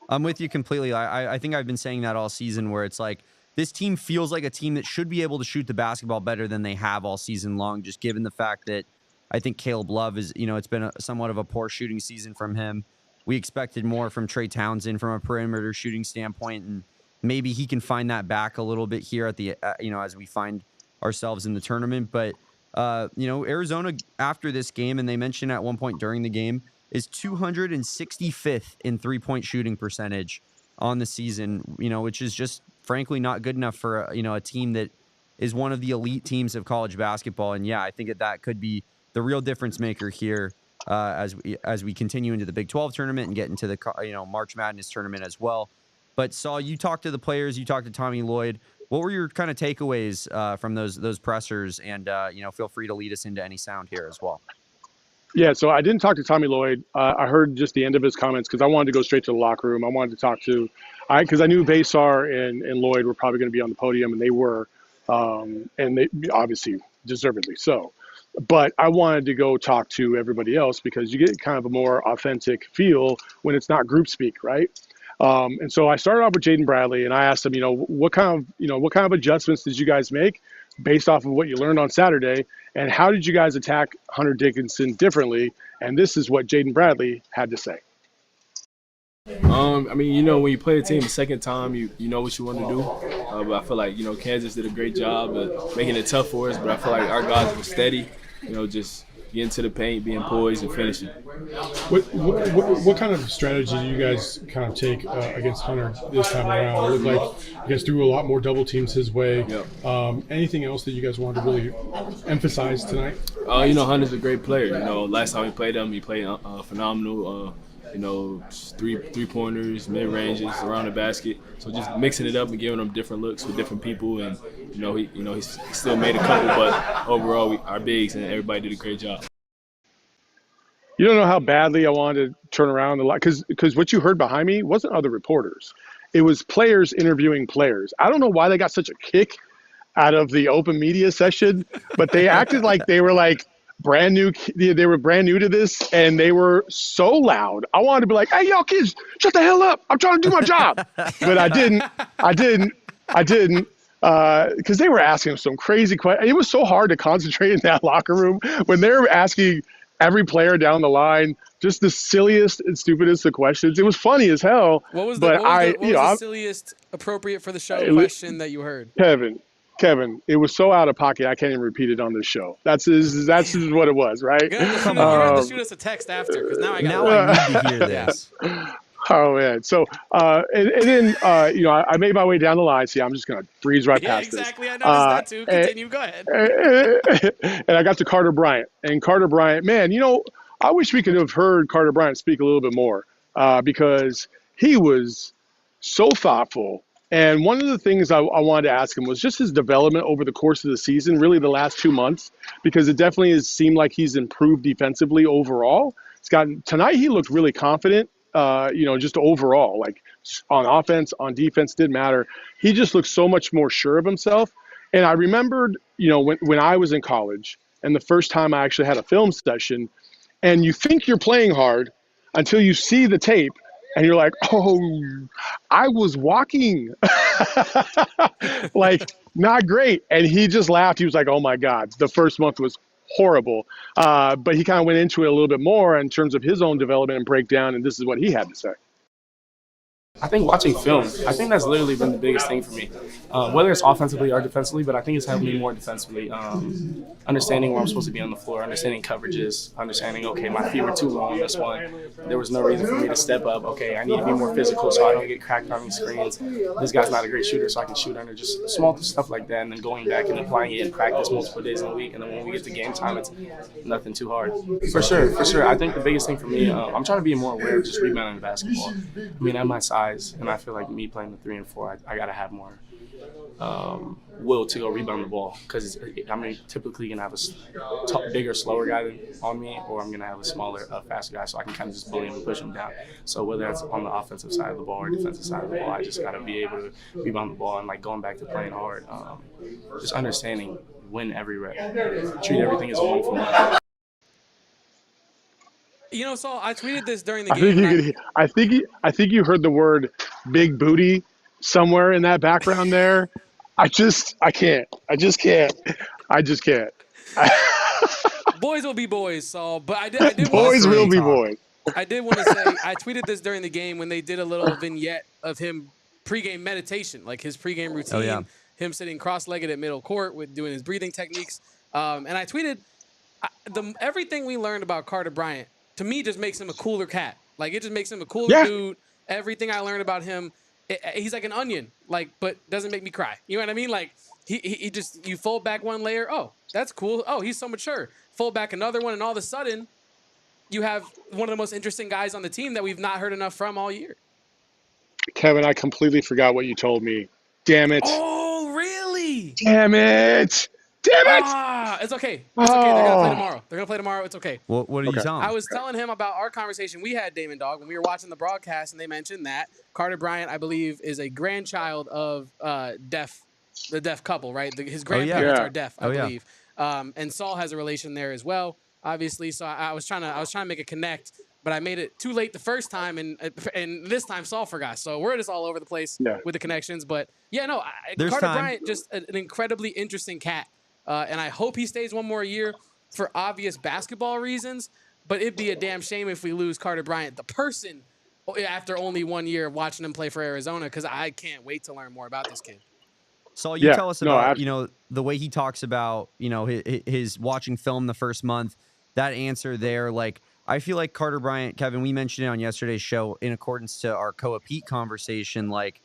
I'm with you completely. I think I've been saying that all season, where it's like this team feels like a team that should be able to shoot the basketball better than they have all season long, just given the fact that I think Caleb Love is, it's been somewhat of a poor shooting season from him. We expected more from Trey Townsend from a perimeter shooting standpoint, and maybe he can find that back a little bit here at the, as we find ourselves in the tournament. But Arizona after this game, and they mentioned at one point during the game, is 265th in 3-point shooting percentage on the season, which is just frankly not good enough for a team that is one of the elite teams of college basketball. And yeah, I think that could be the real difference maker here as we continue into the Big 12 tournament and get into the March Madness tournament as well. But Saul, you talked to the players, you talked to Tommy Lloyd. What were your kind of takeaways from those pressers? And feel free to lead us into any sound here as well. Yeah, so I didn't talk to Tommy Lloyd. I heard just the end of his comments because I wanted to go straight to the locker room. I wanted to talk to, because I knew Veesaar and Lloyd were probably going to be on the podium, and they were, and they obviously deservedly so. But I wanted to go talk to everybody else because you get kind of a more authentic feel when it's not group speak, right? And so I started off with Jaden Bradley, and I asked him, what kind of adjustments did you guys make based off of what you learned on Saturday, and how did you guys attack Hunter Dickinson differently? And this is what Jaden Bradley had to say. When you play a team the second time, you know what you want to do. But I feel like, Kansas did a great job of making it tough for us, but I feel like our guys were steady, just getting to the paint, being poised, and finishing. What kind of strategy do you guys kind of take against Hunter this time around? It looked like you guys threw a lot more double teams his way. Yep. Anything else that you guys wanted to really emphasize tonight? Hunter's a great player. Last time we played him, he played phenomenal. Three-pointers, mid-ranges, around the basket. So just mixing it up and giving them different looks with different people, and he still made a couple, but overall our bigs and everybody did a great job. You don't know how badly I wanted to turn around the line, because what you heard behind me wasn't other reporters. It was players interviewing players. I don't know why they got such a kick out of the open media session, but they acted like they were like brand new. They were brand new to this, and they were so loud. I wanted to be like, "Hey, y'all kids, shut the hell up! I'm trying to do my job." But I didn't, because they were asking some crazy questions. It was so hard to concentrate in that locker room when they were asking every player down the line just the silliest and stupidest of questions. It was funny as hell. What was the silliest appropriate for the show question that you heard? Kevin, it was so out of pocket I can't even repeat it on this show. That's what it was, right? You're gonna have to shoot us a text after, because now I need to hear this. Oh man! So and then I made my way down the line. See, I'm just gonna breeze right past this. Exactly. I noticed that too. Continue. Go ahead. And I got to Carter Bryant, man, I wish we could have heard Carter Bryant speak a little bit more because he was so thoughtful. And one of the things I wanted to ask him was just his development over the course of the season, really the last 2 months, because it definitely has seemed like he's improved defensively overall. Tonight he looked really confident, just overall, like on offense, on defense, didn't matter. He just looked so much more sure of himself. And I remembered, when I was in college and the first time I actually had a film session, and you think you're playing hard until you see the tape, and you're like, oh, I was walking. Like, not great. And he just laughed. He was like, oh, my God, the first month was horrible. But he kind of went into it a little bit more in terms of his own development and breakdown, and this is what he had to say. I think watching film, I think that's literally been the biggest thing for me. Whether it's offensively or defensively, but I think it's helped me more defensively. Understanding where I'm supposed to be on the floor, understanding coverages, understanding, okay, my feet were too low on this one. There was no reason for me to step up. Okay, I need to be more physical so I don't get cracked on these screens. This guy's not a great shooter, so I can shoot under, just small stuff like that, and then going back and applying it in practice multiple days in a week. And then when we get to game time, it's nothing too hard. For sure. I think the biggest thing for me, I'm trying to be more aware of just rebounding the basketball. I mean, at my size, and I feel like me playing the 3 and 4, I got to have more will to go rebound the ball, because I'm typically going to have a bigger, slower guy on me, or I'm going to have a smaller, faster guy, so I can kind of just bully him and push him down. So whether that's on the offensive side of the ball or defensive side of the ball, I just got to be able to rebound the ball, and like going back to playing hard, just understanding win every rep, treat everything as a one for one. Saul, I tweeted this during the game. I think you heard the word big booty somewhere in that background there. I just can't. Boys will be boys, Saul. But I did boys will be boys. I did want to say, I tweeted this during the game when they did a little vignette of him pregame meditation, like his pregame routine, him sitting cross-legged at middle court with doing his breathing techniques. And I tweeted, everything we learned about Carter Bryant, to me, just makes him a cooler cat. Like, it just makes him a cooler dude. Everything I learned about him, he's like an onion, like, but doesn't make me cry. You know what I mean? Like, he just, you fold back one layer, oh, that's cool. Oh, he's so mature. Fold back another one, and all of a sudden, you have one of the most interesting guys on the team that we've not heard enough from all year. Kevin, I completely forgot what you told me. Damn it. Oh, really? Damn it. Damn it. It's okay. It's okay. They're going to play tomorrow. They're going to play tomorrow. It's okay. What are you telling? I was telling him about our conversation we had, Damon Dog, when we were watching the broadcast, and they mentioned that Carter Bryant, I believe, is a grandchild of the deaf couple, right? His grandparents are deaf, I believe. And Saul has a relation there as well, obviously. So I was trying to make a connect, but I made it too late the first time, and this time Saul forgot. So we're just all over the place with the connections. But Carter Bryant, just an incredibly interesting cat. And I hope he stays one more year for obvious basketball reasons. But it'd be a damn shame if we lose Carter Bryant, the person, after only 1 year of watching him play for Arizona, because I can't wait to learn more about this kid. Saul, you tell us about, the way he talks about, his watching film the first month, that answer there. Like, I feel like Carter Bryant, Kevin, we mentioned it on yesterday's show in accordance to our Koa Pete conversation. Like,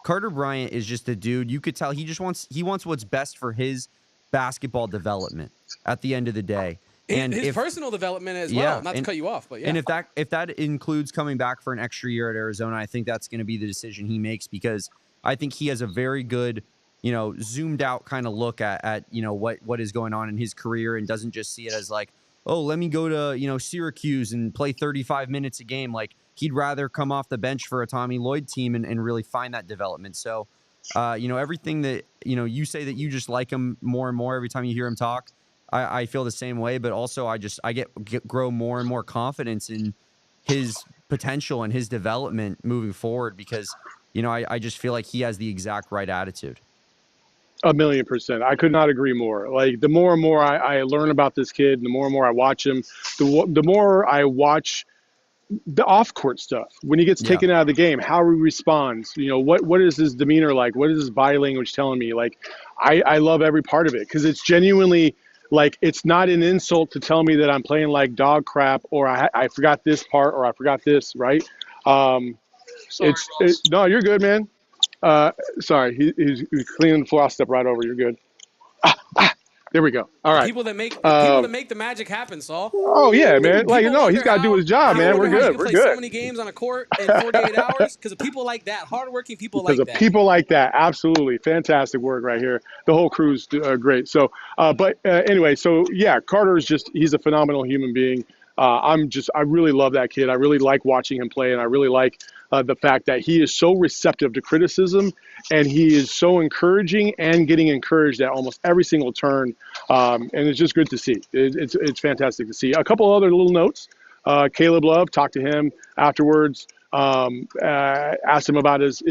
Carter Bryant is just a dude. You could tell he wants what's best for his basketball development at the end of the day. And his personal development as well, not to cut you off, but yeah. And if that includes coming back for an extra year at Arizona, I think that's going to be the decision he makes, because I think he has a very good, zoomed out kind of look at what is going on in his career, and doesn't just see it as like, oh, let me go to, Syracuse and play 35 minutes a game. Like, he'd rather come off the bench for a Tommy Lloyd team and really find that development. So, everything that, you say, that you just like him more and more every time you hear him talk, I feel the same way. But also I grow more and more confidence in his potential and his development moving forward, because, I just feel like he has the exact right attitude. 1,000,000%. I could not agree more. Like, the more and more I learn about this kid, the more and more I watch him, the more I watch the off-court stuff. When he gets taken out of the game, how he responds, what is his demeanor like? What is his body language telling me? Like, I love every part of it, because it's genuinely, like, it's not an insult to tell me that I'm playing like dog crap, or I forgot this part, or I forgot this, right? Sorry, no, you're good, man. Sorry, he's cleaning the floor. I'll step right over. You're good. There we go. All right. People that make the magic happen, Saul. Oh yeah, man. Like, he's got to do his job, man. We're good. We're good. So many games on a court in 48 hours because of people like that, hardworking people like that. Because of people like that, absolutely fantastic work right here. The whole crew's great. So, anyway, so yeah, Carter is he's a phenomenal human being. I really love that kid. I really like watching him play, and I really like the fact that he is so receptive to criticism, and he is so encouraging and getting encouraged at almost every single turn. And it's just good to see. It's fantastic to see. A couple other little notes. Caleb Love, talked to him afterwards. Asked him about his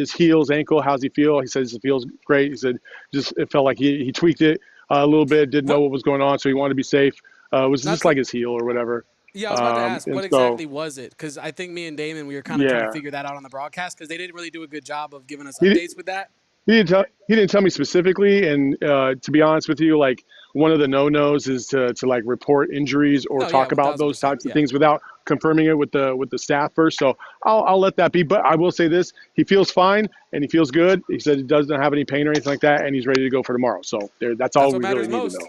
ankle. How's he feel? He says it feels great. He said it felt like he tweaked it a little bit, didn't know what was going on, so he wanted to be safe. Was just like his heel or whatever. Yeah, I was about to ask, what exactly was it? Because I think me and Damon, we were kind of trying to figure that out on the broadcast, because they didn't really do a good job of giving us updates with that. He didn't tell me specifically, and to be honest with you, like, one of the no-nos is to like report injuries or talk about those types of things without confirming it with the staff first. So I'll let that be. But I will say this: he feels fine and he feels good. He said he doesn't have any pain or anything like that, and he's ready to go for tomorrow. So that's all we really need to know.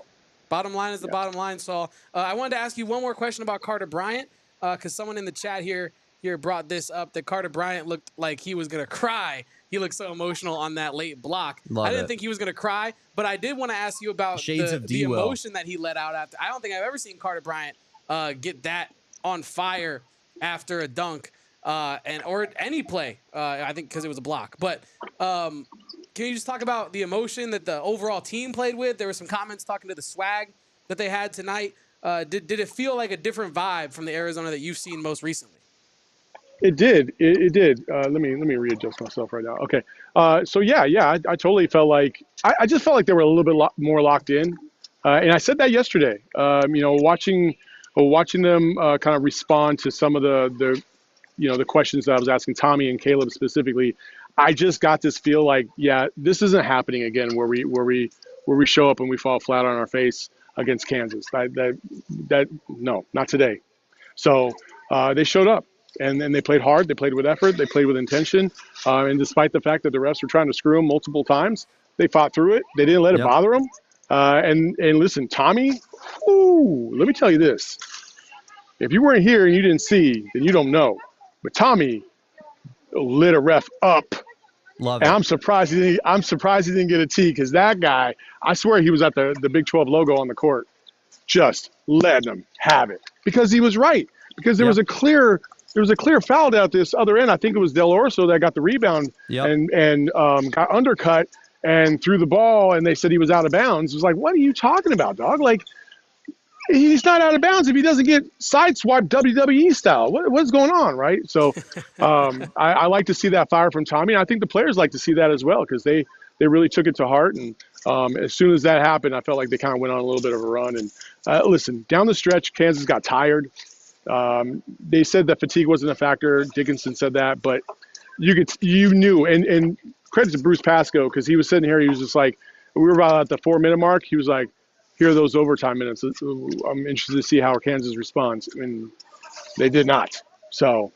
Bottom line is the bottom line, Saul. I wanted to ask you one more question about Carter Bryant, because someone in the chat here brought this up, that Carter Bryant looked like he was going to cry. He looked so emotional on that late block. I didn't think he was going to cry, but I did want to ask you about the emotion that he let out after. I don't think I've ever seen Carter Bryant get that on fire after a dunk or any play, I think, because it was a block. But can you just talk about the emotion that the overall team played with? There were some comments talking to the swag that they had tonight. Did it feel like a different vibe from the Arizona that you've seen most recently? It did. It did. Let me readjust myself right now. Okay. So I totally felt like I just felt like they were a little bit more locked in, and I said that yesterday. Watching them kind of respond to some of the questions that I was asking Tommy and Caleb specifically. I just got this feel like, this isn't happening again where we show up and we fall flat on our face. against Kansas. No, not today. So they showed up, and they played hard. They played with effort. They played with intention. And despite the fact that the refs were trying to screw them multiple times, they fought through it. They didn't let it bother them. And listen, Tommy, let me tell you this. If you weren't here and you didn't see, then you don't know. But Tommy lit a ref up. Love it. And I'm surprised he didn't get a T, because that guy, I swear he was at the Big 12 logo on the court, just letting him have it, because he was right. Because there was a clear foul out this other end. I think it was Del Orso that got the rebound and got undercut and threw the ball, and they said he was out of bounds. It was like, what are you talking about, dog? Like, he's not out of bounds if he doesn't get sideswiped WWE style. What's going on, right? So I like to see that fire from Tommy. And I think the players like to see that as well, because they really took it to heart. And as soon as that happened, I felt like they kind of went on a little bit of a run. And listen, down the stretch, Kansas got tired. They said that fatigue wasn't a factor. Dickinson said that, but you knew. And credit to Bruce Pascoe, because he was sitting here. He was just like, we were about at the 4-minute mark. He was like, here are those overtime minutes. I'm interested to see how Kansas responds, and they did not. So,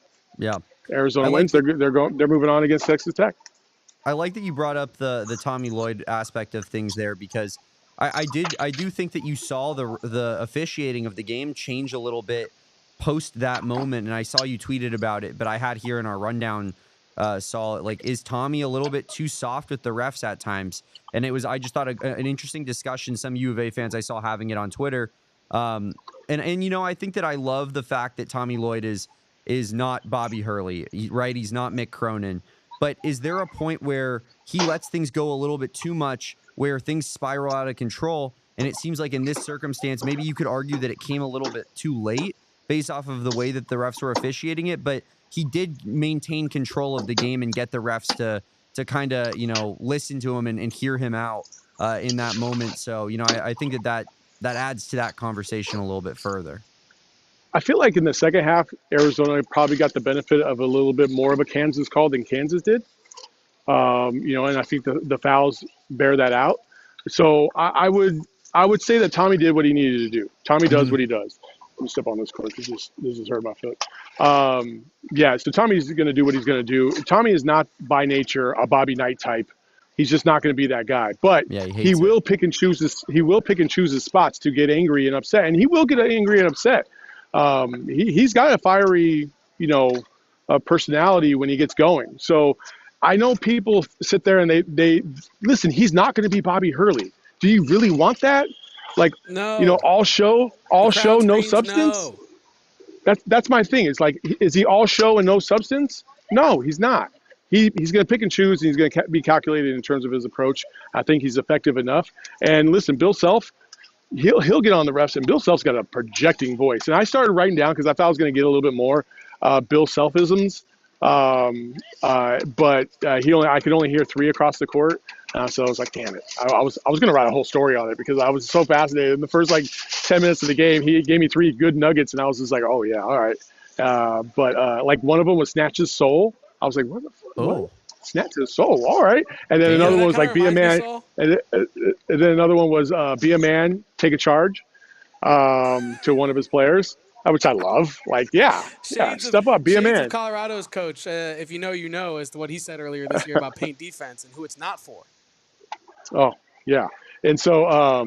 Arizona wins. They're moving on against Texas Tech. I like that you brought up the Tommy Lloyd aspect of things there, because I do think that you saw the officiating of the game change a little bit post that moment, and I saw you tweeted about it. But I had here in our rundown, Saul, like, is Tommy a little bit too soft with the refs at times? And I just thought an interesting discussion. Some U of A fans I saw having it on Twitter. And I think that I love the fact that Tommy Lloyd is not Bobby Hurley, right? He's not Mick Cronin. But is there a point where he lets things go a little bit too much, where things spiral out of control? And it seems like in this circumstance, maybe you could argue that it came a little bit too late based off of the way that the refs were officiating it. But he did maintain control of the game and get the refs to kind of, listen to him and hear him out in that moment. So, I think that adds to that conversation a little bit further. I feel like in the second half, Arizona probably got the benefit of a little bit more of a Kansas call than Kansas did. And I think the fouls bear that out. So I would say that Tommy did what he needed to do. Tommy does what he does. Let me step on this court because this has hurt my foot. So Tommy's going to do what he's going to do. Tommy is not by nature a Bobby Knight type. He's just not going to be that guy. But he will pick and choose his spots to get angry and upset, and he will get angry and upset. He's got a fiery, personality when he gets going. So I know people sit there and they listen. He's not going to be Bobby Hurley. Do you really want that? Like, no. All show, no substance. No. That's my thing. It's like, is he all show and no substance? No, he's not. He's going to pick and choose, and he's going to be calculated in terms of his approach. I think he's effective enough. And listen, Bill Self, he'll get on the refs, and Bill Self's got a projecting voice. And I started writing down because I thought I was going to get a little bit more Bill Selfisms. But I could only hear 3 across the court. So I was like, damn it. I was going to write a whole story on it because I was so fascinated. In the first 10 minutes of the game, he gave me 3 good nuggets, and I was just like, oh yeah, all right. But one of them was snatch his soul. I was like, what the fuck? What? Snatch his soul. All right. And then another one was like, be a man. And then another one was be a man, take a charge to one of his players, which I love. Step up, be a man. Of Colorado's coach, if you know, you know, as to what he said earlier this year about paint defense and who it's not for. Oh, yeah. And so,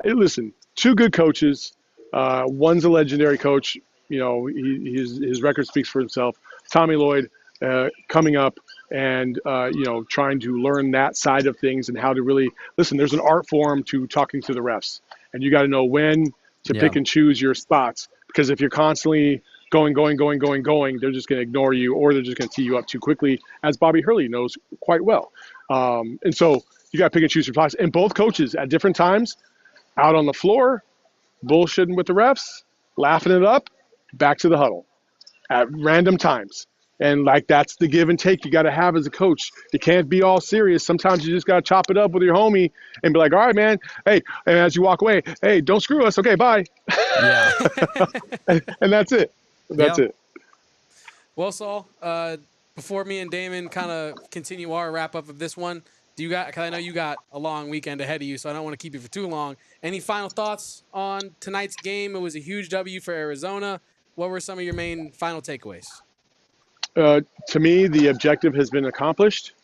listen, 2 good coaches. One's a legendary coach. His record speaks for himself. Tommy Lloyd coming up and, trying to learn that side of things and how to really listen. There's an art form to talking to the refs, and you got to know when to pick and choose your spots, because if you're constantly going, they're just going to ignore you, or they're just going to tee you up too quickly, as Bobby Hurley knows quite well. And so you got to pick and choose your spots. And both coaches at different times out on the floor, bullshitting with the refs, laughing it up, back to the huddle at random times. And that's the give and take you got to have as a coach. You can't be all serious. Sometimes you just got to chop it up with your homie and be like, all right, man. Hey, and as you walk away, hey, don't screw us. Okay, bye. Yeah. and that's it. That's it. Well, Saul, before me and Damon kind of continue our wrap up of this one, do you got? Because I know you got a long weekend ahead of you, so I don't want to keep you for too long. Any final thoughts on tonight's game? It was a huge W for Arizona. What were some of your main final takeaways? To me, the objective has been accomplished.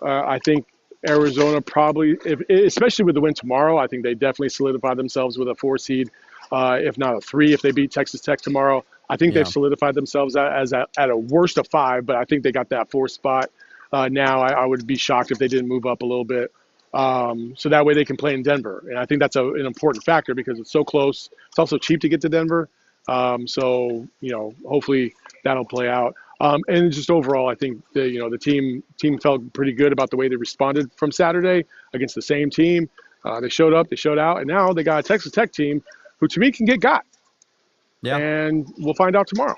I think Arizona probably, especially with the win tomorrow, I think they definitely solidify themselves with a 4 seed, if not a 3 if they beat Texas Tech tomorrow. I think they've solidified themselves at a worst of 5, but I think they got that 4th spot. Now I would be shocked if they didn't move up a little bit. So that way they can play in Denver. And I think that's an important factor because it's so close. It's also cheap to get to Denver. So, hopefully that'll play out. And just overall, I think the team felt pretty good about the way they responded from Saturday against the same team. They showed up, they showed out, and now they got a Texas Tech team who to me can get got. Yeah. And we'll find out tomorrow.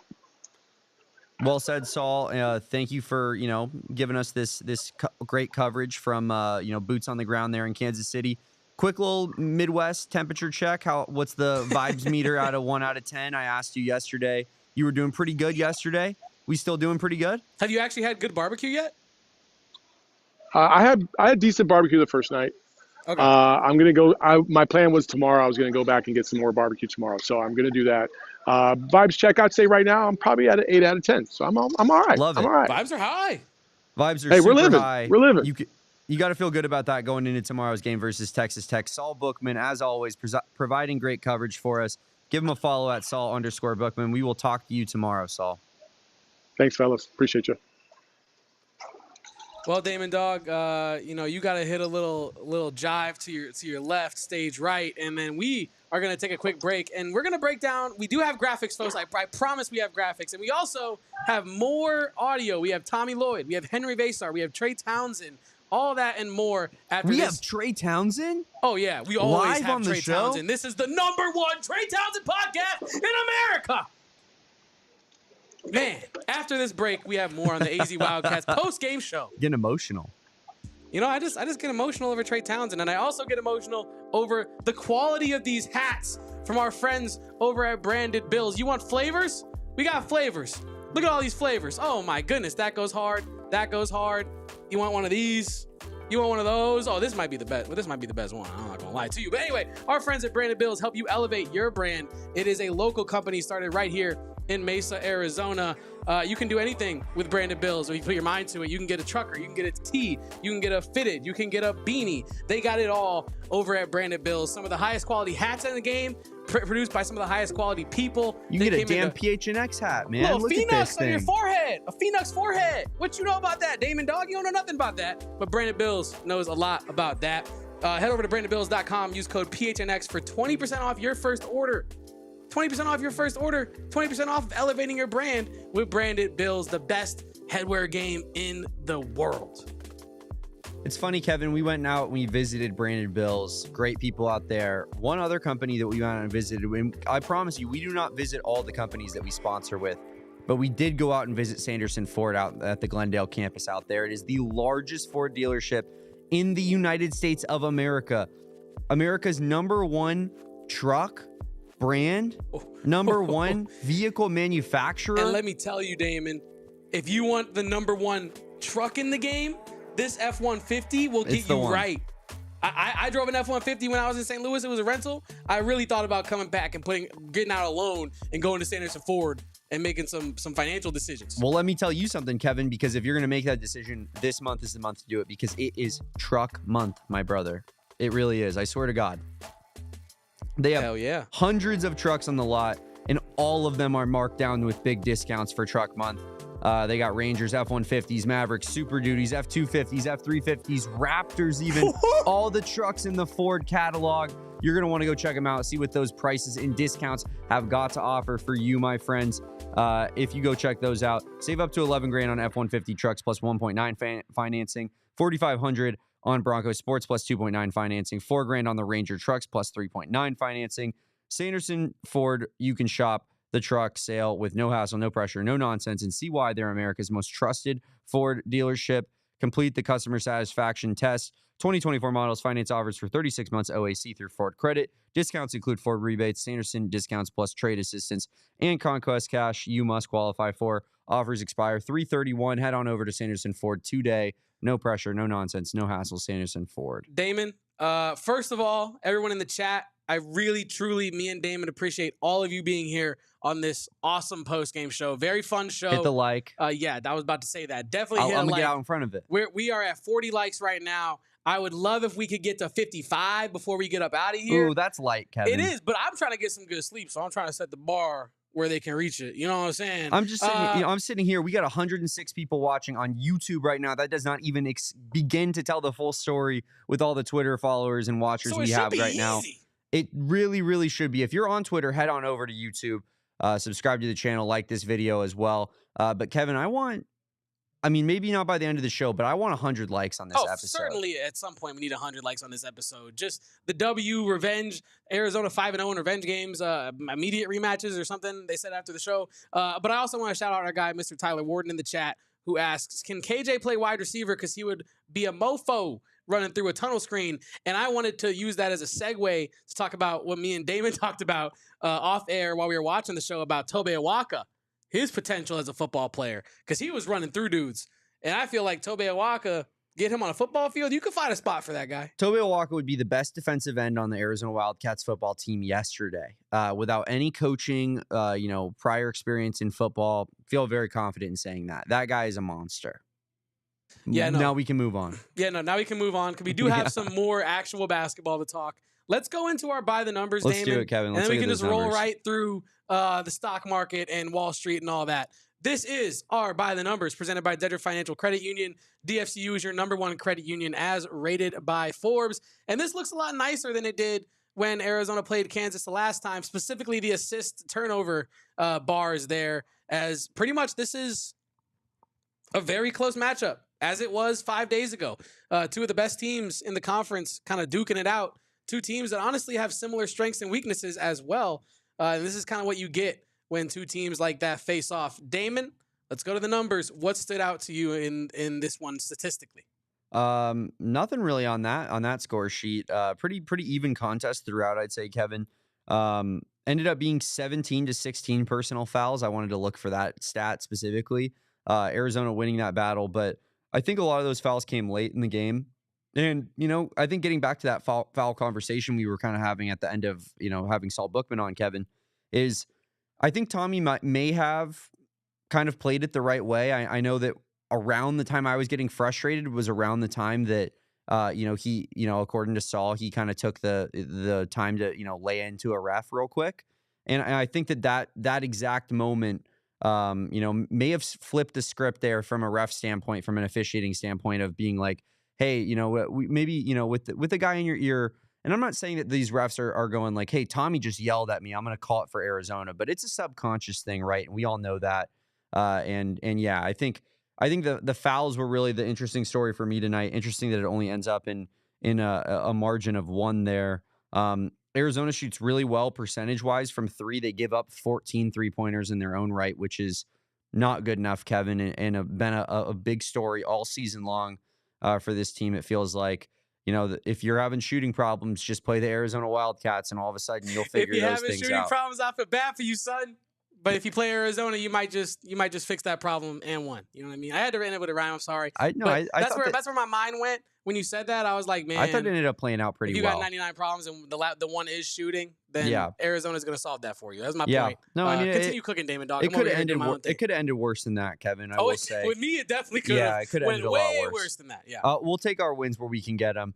Well said, Saul. Thank you for, giving us this great coverage from, boots on the ground there in Kansas City. Quick little Midwest temperature check. What's the vibes meter out of 1 out of 10? I asked you yesterday. You were doing pretty good yesterday. We still doing pretty good? Have you actually had good barbecue yet? I had decent barbecue the first night. Okay. I'm gonna go. My plan was tomorrow. I was gonna go back and get some more barbecue tomorrow, so I'm gonna do that. Vibes check. I'd say right now I'm probably at an 8 out of 10. So I'm all right. Love it. I'm all right. Vibes are high. Vibes are hey, super we're living. high. We're living. You got to feel good about that going into tomorrow's game versus Texas Tech. Saul Bookman, as always, providing great coverage for us. Give him a follow at Saul_Bookman. We will talk to you tomorrow, Saul. Thanks, fellas. Appreciate you. Well, Damon Dog, you got to hit a little jive to your left, stage right, and then we are going to take a quick break, and we're going to break down. We do have graphics, folks. I promise we have graphics, and we also have more audio. We have Tommy Lloyd, we have Henri Veesaar, we have Trey Townsend, all that and more. After we have Trey Townsend? Oh yeah, we always live have on Trey the show? Townsend. This is the #1 Trey Townsend podcast in America. Man, after this break, we have more on the AZ Wildcats post-game show. Getting emotional. I just get emotional over Trey Townsend, and I also get emotional over the quality of these hats from our friends over at Branded Bills. You want flavors? We got flavors. Look at all these flavors. Oh my goodness, that goes hard. That goes hard. You want one of these? You want one of those? Oh, this might be the best. Well, this might be the best one. I'm not gonna lie to you. But anyway, our friends at Branded Bills help you elevate your brand. It is a local company started right here in Mesa, Arizona. You can do anything with Branded Bills. If you put your mind to it, you can get a trucker, you can get a tee, you can get a fitted, you can get a beanie. They got it all over at Branded Bills. Some of the highest quality hats in the game, produced by some of the highest quality people. You can get a damn PHNX hat, man. Look at this on thing. your forehead. A Phoenix forehead. What you know about that, Damon Dog? You don't know nothing about that. But Branded Bills knows a lot about that. Head over to brandedbills.com. Use code PHNX for 20% off your first order. 20% off your first order, 20% off of elevating your brand with Branded Bills, the best headwear game in the world. It's funny, Kevin, we went out and we visited Branded Bills. Great people out there. One other company that we went out and visited, and I promise you, we do not visit all the companies that we sponsor with, but we did go out and visit Sanderson Ford out at the Glendale campus out there. It is the largest Ford dealership in the United States of America. America's #1 truck brand, #1 vehicle manufacturer. And let me tell you, Damon, if you want the #1 truck in the game, this F-150 will get you right. I drove an F-150 when I was in St. Louis. It was a rental. I really thought about coming back and getting out a loan and going to Sanderson Ford and making some financial decisions. Well, let me tell you something, Kevin, because if you're going to make that decision, this month is the month to do it because it is truck month, my brother. It really is. I swear to God. They have hundreds of trucks on the lot, and all of them are marked down with big discounts for truck month. They got Rangers, F-150s, Mavericks, Super Duties, F-250s, F-350s, Raptors even. All the trucks in the Ford catalog. You're going to want to go check them out, see what those prices and discounts have got to offer for you, my friends. If you go check those out, save up to $11,000 on F-150 trucks plus 1.9 financing, $4,500 on Bronco Sports plus 2.9 financing, $4,000 on the Ranger trucks plus 3.9 financing. Sanderson Ford, you can shop the truck sale with no hassle, no pressure, no nonsense, and see why they're America's most trusted Ford dealership. Complete the customer satisfaction test. 2024 models, finance offers for 36 months OAC through Ford Credit. Discounts include Ford rebates, Sanderson discounts plus trade assistance, and Conquest Cash you must qualify for. Offers expire 3/31. Head on over to Sanderson Ford today. No pressure, no nonsense, no hassle. Sanderson forward. Damon, first of all, everyone in the chat, I really, truly, me and Damon appreciate all of you being here on this awesome post-game show. Very fun show. Hit the like. Yeah, I was about to say that. Definitely hit a I'm gonna like. get out in front of it. We are at 40 likes right now. I would love if we could get to 55 before we get up out of here. Ooh, that's light, Kevin. It is, but I'm trying to get some good sleep, so I'm trying to set the bar where they can reach it. You know what I'm saying? I'm just sitting, I'm sitting here. We got 106 people watching on YouTube right now. That does not even begin to tell the full story with all the Twitter followers and watchers we have right now. It really, really should be. If you're on Twitter, head on over to YouTube, subscribe to the channel, like this video as well. But Kevin, maybe not by the end of the show, but I want 100 likes on this episode. Certainly at some point we need 100 likes on this episode. Just the W revenge, Arizona 5-0 in revenge games, immediate rematches or something they said after the show. But I also want to shout out our guy, Mr. Tyler Warden in the chat, who asks, can KJ play wide receiver? Because he would be a mofo running through a tunnel screen. And I wanted to use that as a segue to talk about what me and Damon talked about off air while we were watching the show about Tobe Awaka, his potential as a football player, because he was running through dudes. And I feel like Tobe Awaka, get him on a football field, you could find a spot for that guy. Tobe Awaka would be the best defensive end on the Arizona Wildcats football team yesterday. Without any coaching, prior experience in football, feel very confident in saying that. That guy is a monster. Yeah, no. Now we can move on. Yeah, no, now we can move on because we do have some more actual basketball to talk. Let's go into our by the numbers, Let's Damon. do it, Kevin. And Let's then we can look at just those roll numbers. right through the stock market and Wall Street and all that. This is our by the numbers presented by Dedrick Financial Credit Union. DFCU is your #1 credit union as rated by Forbes. And this looks a lot nicer than it did when Arizona played Kansas the last time, specifically the assist turnover bars there, as pretty much this is a very close matchup, as it was 5 days ago. Two of the best teams in the conference kind of duking it out. Two teams that honestly have similar strengths and weaknesses as well. And this is kind of what you get when two teams like that face off. Damon, let's go to the numbers. What stood out to you in this one statistically? Nothing really on that score sheet. Pretty even contest throughout, I'd say, Kevin. Ended up being 17 to 16 personal fouls. I wanted to look for that stat specifically. Arizona winning that battle, but I think a lot of those fouls came late in the game. And, I think getting back to that foul conversation we were kind of having at the end of, having Saul Bookman on, Kevin, is I think Tommy may have kind of played it the right way. I know that around the time I was getting frustrated was around the time that, he, according to Saul, he kind of took the time to, lay into a ref real quick. And I think that exact moment, may have flipped the script there from a ref standpoint, from an officiating standpoint of being like, hey, maybe, with the guy in your ear. And I'm not saying that these refs are going like, hey, Tommy just yelled at me, I'm going to call it for Arizona, but it's a subconscious thing, right? And we all know that. And yeah, I think the fouls were really the interesting story for me tonight. Interesting that it only ends up in a margin of 1 there. Arizona shoots really well percentage-wise from 3. They give up 14 3-pointers in their own right, which is not good enough, Kevin, and been a big story all season long for this team. It feels like, if you're having shooting problems, just play the Arizona Wildcats, and all of a sudden you'll figure those things out. If you're having shooting problems, I feel bad for you, son. But if you play Arizona, you might just fix that problem and win. You know what I mean? I had to end it with a rhyme. I'm sorry. That's where my mind went when you said that. I was like, man, I thought it ended up playing out pretty well. If you got 99 problems and the one is shooting, then Arizona's going to solve that for you. That's my point. No, continue cooking, Damon, dog. It could have ended. It could have ended worse than that, Kevin. I will say. With me, it definitely could have. Yeah, it could have ended a lot way worse than that. Yeah. We'll take our wins where we can get them.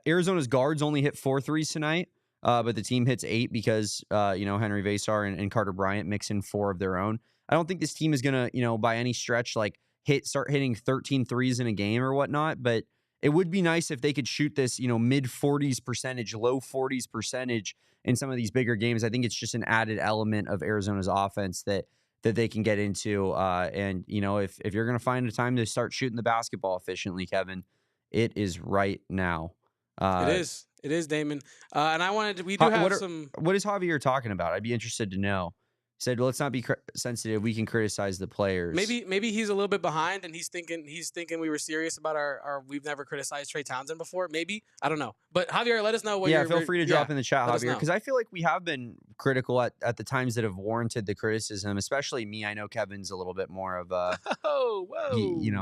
Arizona's guards only hit 4 threes tonight. But the team hits 8 because, Henri Veesaar and Carter Bryant mix in 4 of their own. I don't think this team is going to, by any stretch, start hitting 13 threes in a game or whatnot. But it would be nice if they could shoot this, mid 40s percentage, low 40s percentage in some of these bigger games. I think it's just an added element of Arizona's offense that they can get into. And, if you're going to find a time to start shooting the basketball efficiently, Kevin, it is right now. It is, Damon. And we do have some. What is Javier talking about? I'd be interested to know. He said, let's not be sensitive. We can criticize the players. Maybe he's a little bit behind and he's thinking we were serious about our we've never criticized Trey Townsend before. Maybe. I don't know. But Javier, let us know what feel free to drop in the chat, Javier, because I feel like we have been critical at the times that have warranted the criticism, especially me. I know Kevin's a little bit more of a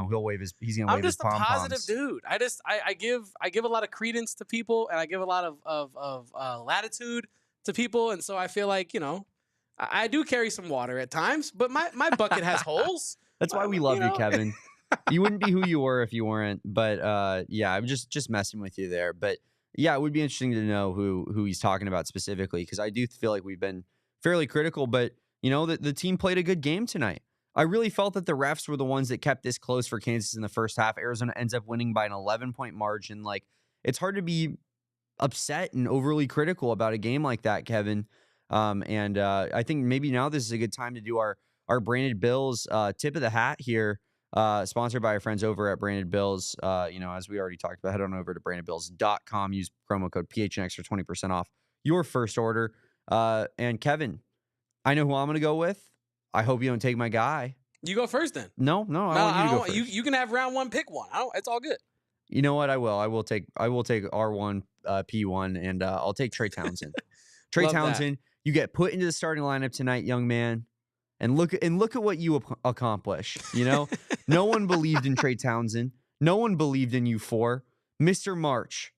he'll wave his. He's gonna I'm wave his just a positive pom-poms. dude. I give a lot of credence to people, and I give a lot of latitude to people, and so I feel like I do carry some water at times, but my bucket has holes. That's why we love you, Kevin. You wouldn't be who you were if you weren't. But yeah, I'm just messing with you there. But yeah, it would be interesting to know who he's talking about specifically, because I do feel like we've been fairly critical. But the team played a good game tonight. I really felt that the refs were the ones that kept this close for Kansas in the first half. Arizona ends up winning by an 11-point margin. Like, it's hard to be upset and overly critical about a game like that, Kevin. And I think maybe now this is a good time to do our Branded Bills tip of the hat here, sponsored by our friends over at Branded Bills. As we already talked about, head on over to brandedbills.com. Use promo code PHNX for 20% off your first order. And Kevin, I know who I'm going to go with. I hope you don't take my guy. You go first then. No, I want you to go first. You can have round one, pick one. It's all good. You know what? I will take R1, P1, and I'll take Trey Townsend. Trey Love Townsend, you get put into the starting lineup tonight, young man, and look at what you accomplish. No one believed in Trey Townsend. No one believed in you for Mr. March,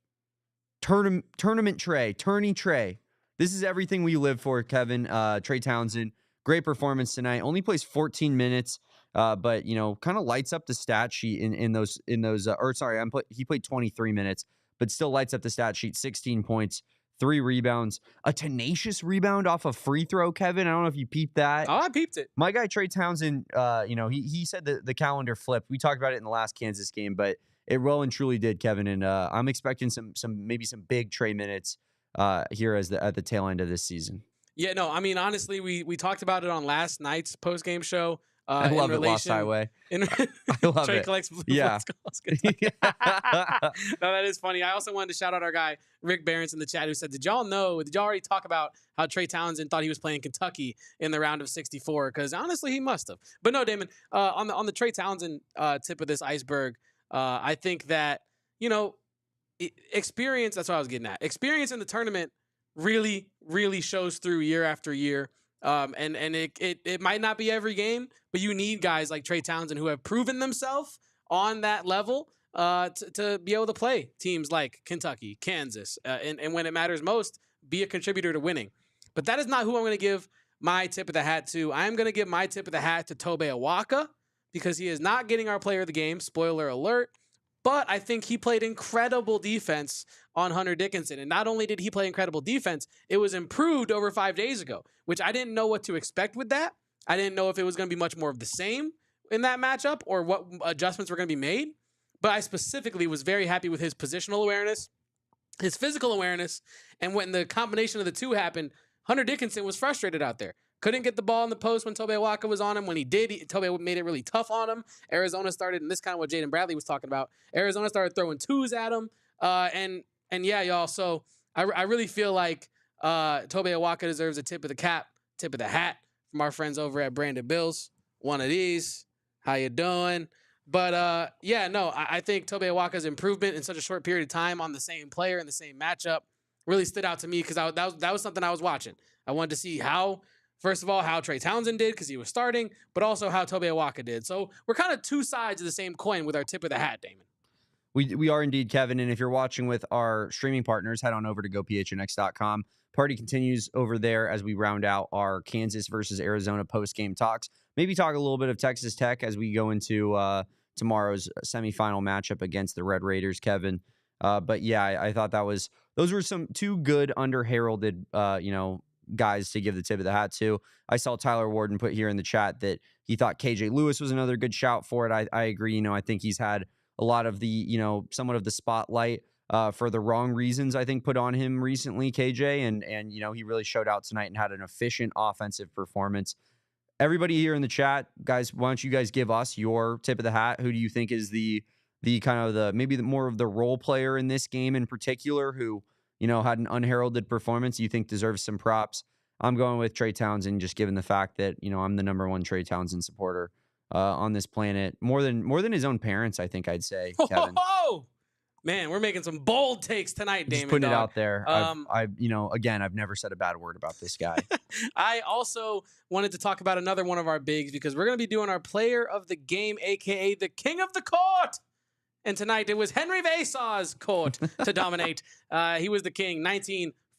tournament Trey, tourney Trey. This is everything we live for, Kevin. Trey Townsend, great performance tonight. Only plays 14 minutes, but kind of lights up the stat sheet in those. He played 23 minutes, but still lights up the stat sheet. 16 points, 3 rebounds, a tenacious rebound off a free throw. Kevin, I don't know if you peeped that. Oh, I peeped it. My guy Trey Townsend, he said that the calendar flipped. We talked about it in the last Kansas game, but it well and truly did, Kevin. And I'm expecting some big Trey minutes here at the tail end of this season. Yeah, no, I mean, honestly, we talked about it on last night's post-game show. I love it, Lost Highway. I love Trey it. collects blue Yeah. No, that is funny. I also wanted to shout out our guy, Rick Barons, in the chat, who said, did y'all already talk about how Trey Townsend thought he was playing Kentucky in the round of 64? Because honestly, he must have. But no, Damon, on the Trey Townsend tip of this iceberg, I think that, experience, that's what I was getting at. Experience in the tournament really, really shows through year after year. And it might not be every game, but you need guys like Trey Townsend who have proven themselves on that level to be able to play teams like Kentucky, Kansas, and when it matters most, be a contributor to winning. But that is not who I'm going to give my tip of the hat to. I am going to give my tip of the hat to Tobe Awaka, because he is not getting our player of the game, spoiler alert. But I think he played incredible defense on Hunter Dickinson. And not only did he play incredible defense, it was improved over 5 days ago, which I didn't know what to expect with that. I didn't know if it was going to be much more of the same in that matchup or what adjustments were going to be made. But I specifically was very happy with his positional awareness, his physical awareness. And when the combination of the two happened, Hunter Dickinson was frustrated out there. Couldn't get the ball in the post when Tobe Awaka was on him. When he did, Tobe made it really tough on him. Arizona started, and this is kind of what Jaden Bradley was talking about, Arizona started throwing twos at him. And yeah, y'all, so I really feel like Tobe Awaka deserves a tip of the hat from our friends over at Branded Bills. One of these. How you doing? But I think Tobe Awaka's improvement in such a short period of time on the same player in the same matchup really stood out to me, because that was something I was watching. I wanted to see first of all, how Trey Townsend did, because he was starting, but also how Tobe Awaka did. So we're kind of two sides of the same coin with our tip of the hat, Damon. We are indeed, Kevin. And if you're watching with our streaming partners, head on over to gophnx.com. Party continues over there as we round out our Kansas versus Arizona post-game talks. Maybe talk a little bit of Texas Tech as we go into tomorrow's semifinal matchup against the Red Raiders, Kevin. But yeah, I thought those were two good under-heralded, guys to give the tip of the hat to. I saw Tyler Warden put here in the chat that he thought KJ Lewis was another good shout for it. I agree. I think he's had a lot of the, somewhat of the spotlight for the wrong reasons, I think, put on him recently, KJ. And he really showed out tonight and had an efficient offensive performance. Everybody here in the chat, guys, why don't you guys give us your tip of the hat? Who do you think is the kind of maybe more of the role player in this game in particular who, had an unheralded performance you think deserves some props? I'm going with Trey Townsend, just given the fact that, I'm the number one Trey Townsend supporter on this planet, more than his own parents, I think I'd say, Kevin. Man, we're making some bold takes tonight, Damon. Just putting it dog. out there. I've never said a bad word about this guy. I also wanted to talk about another one of our bigs because we're going to be doing our player of the game, aka the king of the court. And tonight it was Henri Veesaar's court to dominate. He was the king,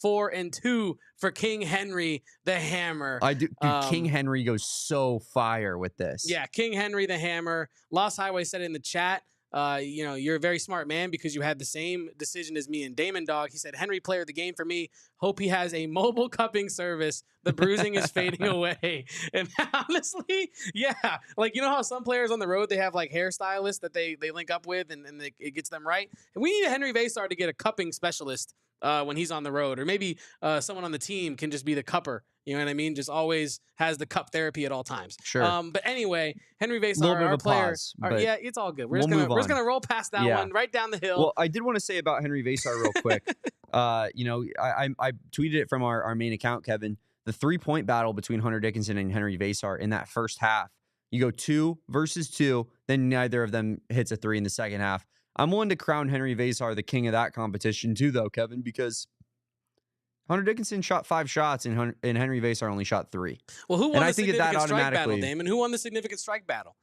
19-4-2 for King Henry the Hammer. King Henry goes so fire with this. Yeah, King Henry the Hammer. Lost Highway said in the chat, you're a very smart man because you had the same decision as me and Damon, dog. He said, Henry, player of the game for me. Hope he has a mobile cupping service. The bruising is fading away. And honestly, yeah. Like, you know how some players on the road, they have like hairstylists that they link up with and it gets them right? And we need a Henri Veesaar to get a cupping specialist when he's on the road. Or maybe someone on the team can just be the cupper. You know what I mean? Just always has the cup therapy at all times. Sure. But anyway, Henri Veesaar, our player. Yeah, it's all good. We're just gonna roll past that one right down the hill. Well, I did want to say about Henri Veesaar real quick. I tweeted it from our main account, Kevin. The 3-point battle between Hunter Dickinson and Henri Veesaar in that first half. You go 2 versus 2, then neither of them hits a 3 in the second half. I'm willing to crown Henri Veesaar the king of that competition too, though, Kevin, because Hunter Dickinson shot 5 shots and Henri Veesaar only shot 3. Well, who won the significant strike battle, Damon? Who won the significant strike battle?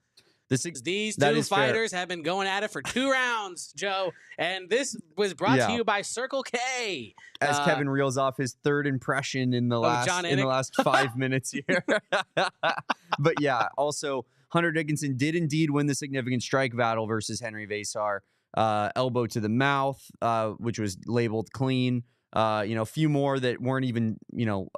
These two fighters have been going at it for 2 rounds, Joe. And this was brought to you by Circle K. As Kevin reels off his third impression in the last 5 minutes here. But yeah, also Hunter Dickinson did indeed win the significant strike battle versus Henri Veesaar. Elbow to the mouth, which was labeled clean. A few more that weren't even,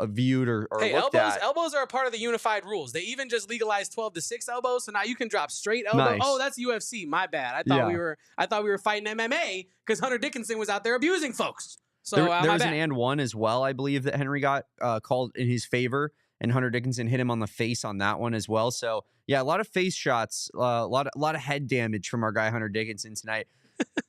viewed or looked at. Elbows are a part of the unified rules. They even just legalized 12-6 elbows, so now you can drop straight elbow. Nice. Oh, that's UFC. My bad. I thought we were fighting MMA because Hunter Dickinson was out there abusing folks. So there was an and one as well, I believe, that Henry got called in his favor, and Hunter Dickinson hit him on the face on that one as well. So yeah, a lot of face shots, a lot of head damage from our guy Hunter Dickinson tonight.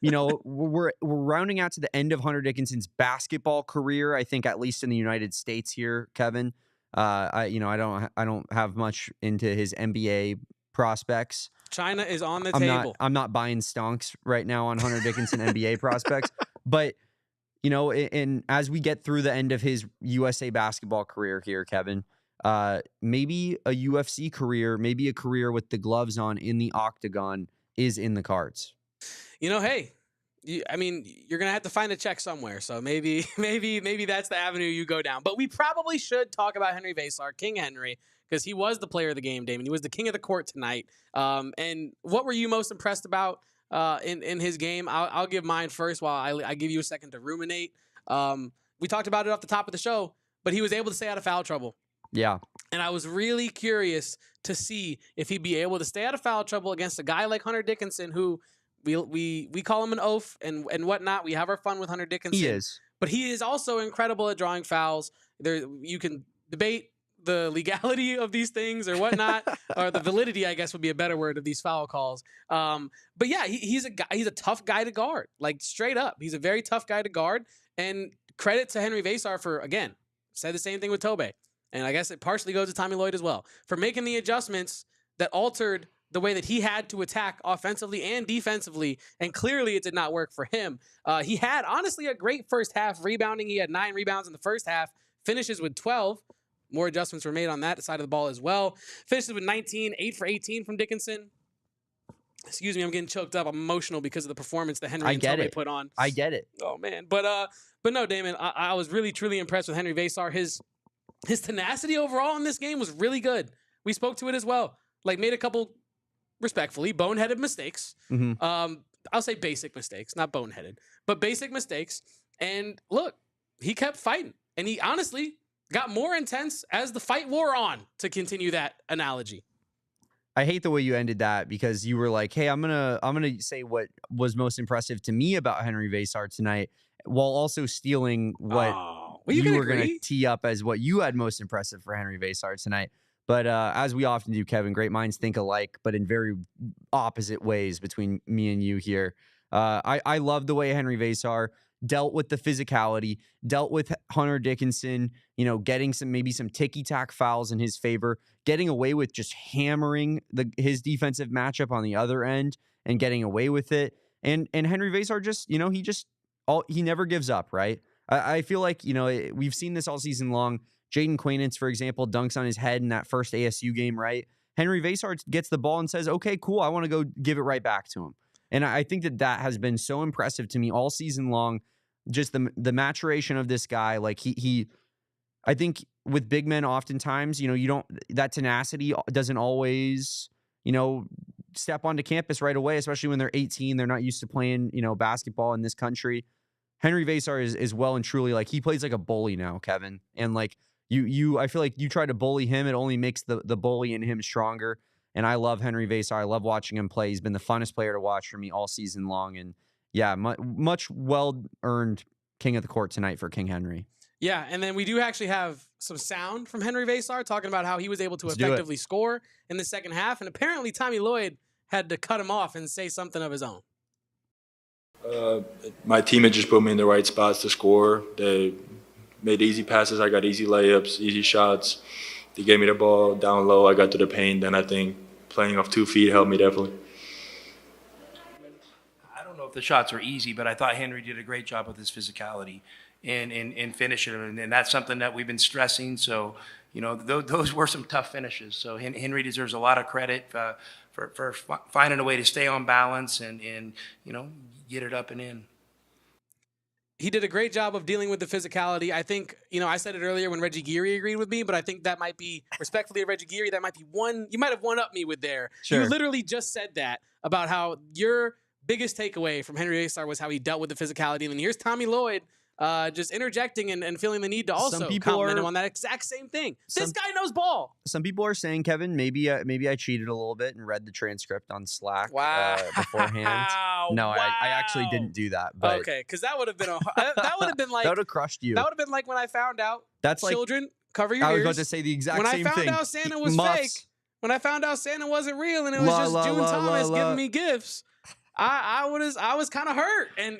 We're rounding out to the end of Hunter Dickinson's basketball career. I think at least in the United States here, Kevin. I don't have much into his NBA prospects. China is on the table. I'm not buying stonks right now on Hunter Dickinson NBA prospects, but and as we get through the end of his USA basketball career here, Kevin, maybe a UFC career, maybe a career with the gloves on in the octagon is in the cards. Hey, you're going to have to find a check somewhere. So maybe that's the avenue you go down. But we probably should talk about Henri Veesaar, King Henry, because he was the player of the game, Damon. He was the king of the court tonight. And what were you most impressed about in his game? I'll give mine first while I give you a second to ruminate. We talked about it off the top of the show, but he was able to stay out of foul trouble. Yeah. And I was really curious to see if he'd be able to stay out of foul trouble against a guy like Hunter Dickinson, who we call him an oaf and whatnot. We have our fun with Hunter Dickinson. He is. But he is also incredible at drawing fouls. You can debate the legality of these things or whatnot, or the validity, I guess would be a better word, of these foul calls. But yeah, he's a tough guy to guard, like straight up. He's a very tough guy to guard. And credit to Henri Veesaar for, again, said the same thing with Tobe. And I guess it partially goes to Tommy Lloyd as well, for making the adjustments that altered the way that he had to attack offensively and defensively, and clearly it did not work for him. He had, honestly, a great first half rebounding. He had 9 rebounds in the first half, finishes with 12. More adjustments were made on that side of the ball as well. Finishes with 19, 8 for 18 from Dickinson. Excuse me, I'm getting choked up. I'm emotional because of the performance that Henry and Tobe put on. I get it. Oh, man. But no, Damon, I was really, truly impressed with Henri Veesaar. His tenacity overall in this game was really good. We spoke to it as well. Like, made a couple, respectfully, boneheaded mistakes. Mm-hmm. I'll say basic mistakes, not boneheaded, but basic mistakes. And look, he kept fighting. And he honestly got more intense as the fight wore on, to continue that analogy. I hate the way you ended that, because you were like, hey, I'm gonna say what was most impressive to me about Henri Veesaar tonight, while also stealing what you were going to tee up as what you had most impressive for Henri Veesaar tonight. But as we often do, Kevin, great minds think alike, but in very opposite ways between me and you here. I love the way Henri Veesaar dealt with the physicality, dealt with Hunter Dickinson, getting some ticky-tack fouls in his favor, getting away with just hammering his defensive matchup on the other end and getting away with it. And Henri Veesaar just, he never gives up, right? I feel like, we've seen this all season long. Jaden Quainance, for example, dunks on his head in that first ASU game, right? Henri Veesaar gets the ball and says, okay, cool, I want to go give it right back to him. And I think that has been so impressive to me all season long. Just the maturation of this guy. Like I think with big men, oftentimes, that tenacity doesn't always, step onto campus right away, especially when they're 18. They're not used to playing, basketball in this country. Henri Veesaar is well and truly, like, he plays like a bully now, Kevin. And like I feel like you try to bully him, it only makes the bully in him stronger. And I love Henri Veesaar. I love watching him play. He's been the funnest player to watch for me all season long. And yeah, much well-earned king of the court tonight for King Henry. Yeah, and then we do actually have some sound from Henri Veesaar talking about how he was able to effectively score in the second half. And apparently Tommy Lloyd had to cut him off and say something of his own. My teammate just put me in the right spots to score. They made easy passes. I got easy layups, easy shots. They gave me the ball down low. I got to the paint. Then I think playing off 2 feet helped me definitely. I don't know if the shots are easy, but I thought Henry did a great job with his physicality and finishing it. And that's something that we've been stressing. So, those were some tough finishes. So Henry deserves a lot of credit for finding a way to stay on balance and get it up and in. He did a great job of dealing with the physicality. I think, I said it earlier when Reggie Geary agreed with me, but I think that might be, respectfully, Reggie Geary, that might be you might have one-upped me with there. Sure. You literally just said that about how your biggest takeaway from Henri Veesaar was how he dealt with the physicality. And then here's Tommy Lloyd just interjecting and feeling the need to also compliment him on that exact same thing. This guy knows ball. Some people are saying, Kevin, maybe I cheated a little bit and read the transcript on Slack beforehand. No, I actually didn't do that. But okay, because that would have been that would have been like that would have crushed you. That would have been like when I found out. That's like children cover your ears. I was about to say the exact same thing. When I found out Santa was fake. When I found out Santa wasn't real and it was just June Thomas giving me gifts. I was kind of hurt, and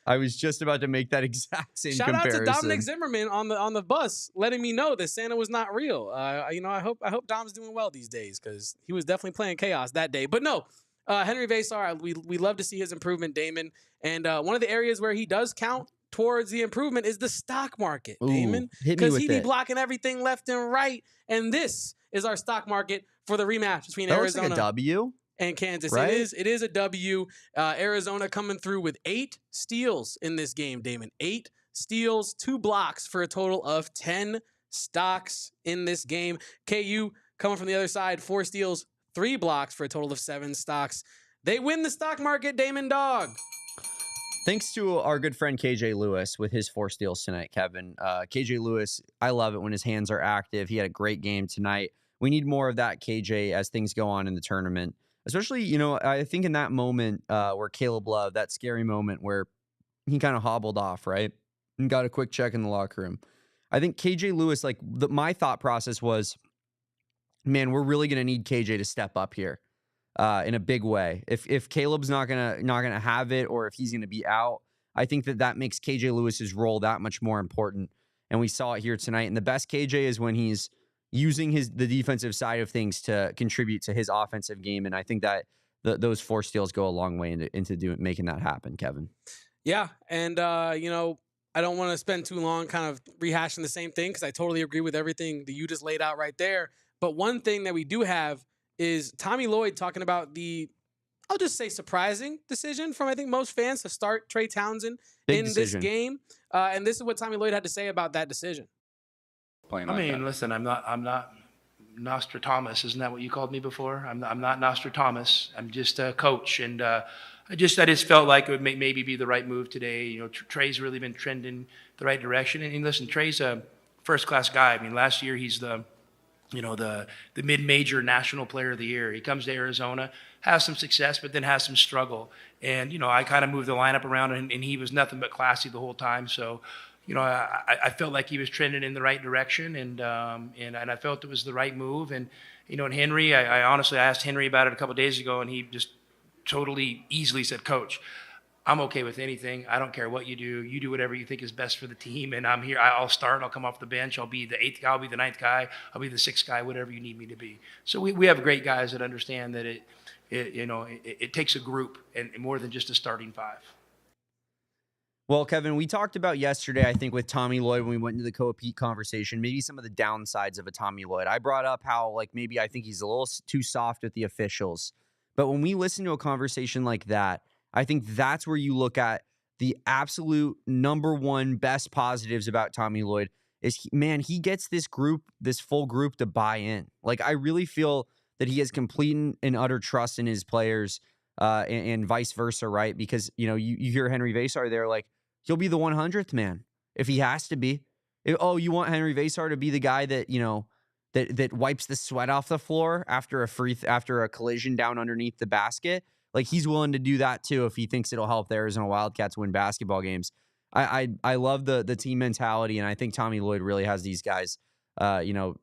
I was just about to make that exact same comparison. Shout out to Dominic Zimmerman on the bus, letting me know that Santa was not real. I hope Dom's doing well these days because he was definitely playing chaos that day. But no, Henri Veesaar, we love to see his improvement, Damon. And one of the areas where he does count towards the improvement is the stock market, Damon, because he be blocking everything left and right. And this is our stock market for the rematch between Arizona. Looks like a W. And Kansas. Right? It is a W. Arizona coming through with 8 steals in this game, Damon. 8 steals, 2 blocks for a total of 10 stocks in this game. KU coming from the other side, 4 steals, 3 blocks for a total of 7 stocks. They win the stock market, Damon Dog. Thanks to our good friend KJ Lewis with his 4 steals tonight, Kevin. KJ Lewis, I love it when his hands are active. He had a great game tonight. We need more of that, KJ, as things go on in the tournament. Especially, I think in that moment where Caleb Love, that scary moment where he kind of hobbled off, right? And got a quick check in the locker room. I think KJ Lewis, my thought process was, man, we're really going to need KJ to step up here in a big way. If Caleb's not gonna have it, or if he's going to be out, I think that makes KJ Lewis's role that much more important. And we saw it here tonight. And the best KJ is when he's using the defensive side of things to contribute to his offensive game. And I think that those 4 steals go a long way into making that happen, Kevin. Yeah. And, I don't want to spend too long kind of rehashing the same thing because I totally agree with everything that you just laid out right there. But one thing that we do have is Tommy Lloyd talking about I'll just say surprising decision from, I think, most fans to start Trey Townsend this game. And this is what Tommy Lloyd had to say about that decision. Listen, I'm not Nostradamus. Isn't that what you called me before? I'm not Nostradamus. I'm just a coach, and I just felt like it would maybe be the right move today. Trey's really been trending the right direction, and listen, Trey's a first-class guy. I mean, last year he's the mid-major national player of the year. He comes to Arizona, has some success, but then has some struggle. And I kind of moved the lineup around, and he was nothing but classy the whole time. So. I felt like he was trending in the right direction, and I felt it was the right move. And and Henry, I honestly asked Henry about it a couple of days ago, and he just totally easily said, "Coach, I'm okay with anything. I don't care what you do. You do whatever you think is best for the team, and I'm here. I'll start. I'll come off the bench. I'll be the 8th guy. I'll be the 9th guy. I'll be the 6th guy. Whatever you need me to be." So we have great guys that understand that it takes a group and more than just a starting five. Well, Kevin, we talked about yesterday, I think, with Tommy Lloyd when we went into the co-Pete conversation, maybe some of the downsides of a Tommy Lloyd. I brought up how, like, maybe I think he's a little too soft with the officials. But when we listen to a conversation like that, I think that's where you look at the absolute number one best positives about Tommy Lloyd is, he gets this full group to buy in. Like, I really feel that he has complete and utter trust in his players and vice versa, right? Because, you hear Henri Veesaar there, like, he'll be the 100th man if he has to be. You want Henri Veesaar to be the guy that, that wipes the sweat off the floor after a collision down underneath the basket? Like, he's willing to do that too if he thinks it'll help the Arizona Wildcats win basketball games. I love the team mentality, and I think Tommy Lloyd really has these guys,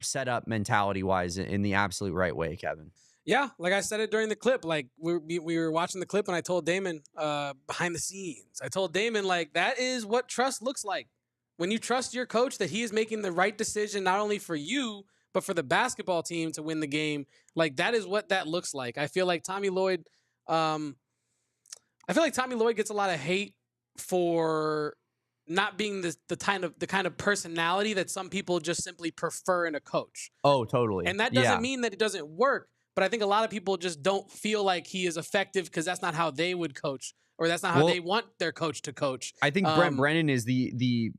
set up mentality-wise in the absolute right way, Kevin. Yeah, like I said it during the clip. Like, we were watching the clip, and I told Damon behind the scenes. I told Damon, like, that is what trust looks like. When you trust your coach that he is making the right decision, not only for you, but for the basketball team to win the game. Like, that is what that looks like. I feel like Tommy Lloyd gets a lot of hate for not being the kind of personality that some people just simply prefer in a coach. Oh, totally. And that doesn't mean that it doesn't work. But I think a lot of people just don't feel like he is effective because that's not how they would coach, or that's not how they want their coach to coach. I think Brent Brennan is the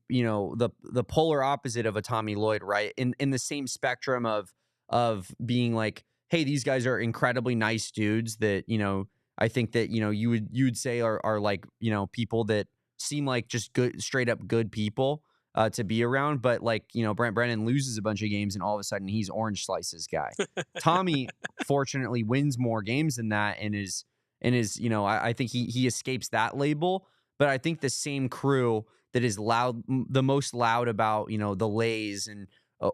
polar opposite of a Tommy Lloyd, right? In the same spectrum of being like, hey, these guys are incredibly nice dudes that, I think that, you'd say are like, people that seem like just good, straight up good people to be around. But like, Brent Brennan loses a bunch of games and all of a sudden he's orange slices guy. Tommy fortunately wins more games than that and is, I think he escapes that label. But I think the same crew that is the most loud about, the lays and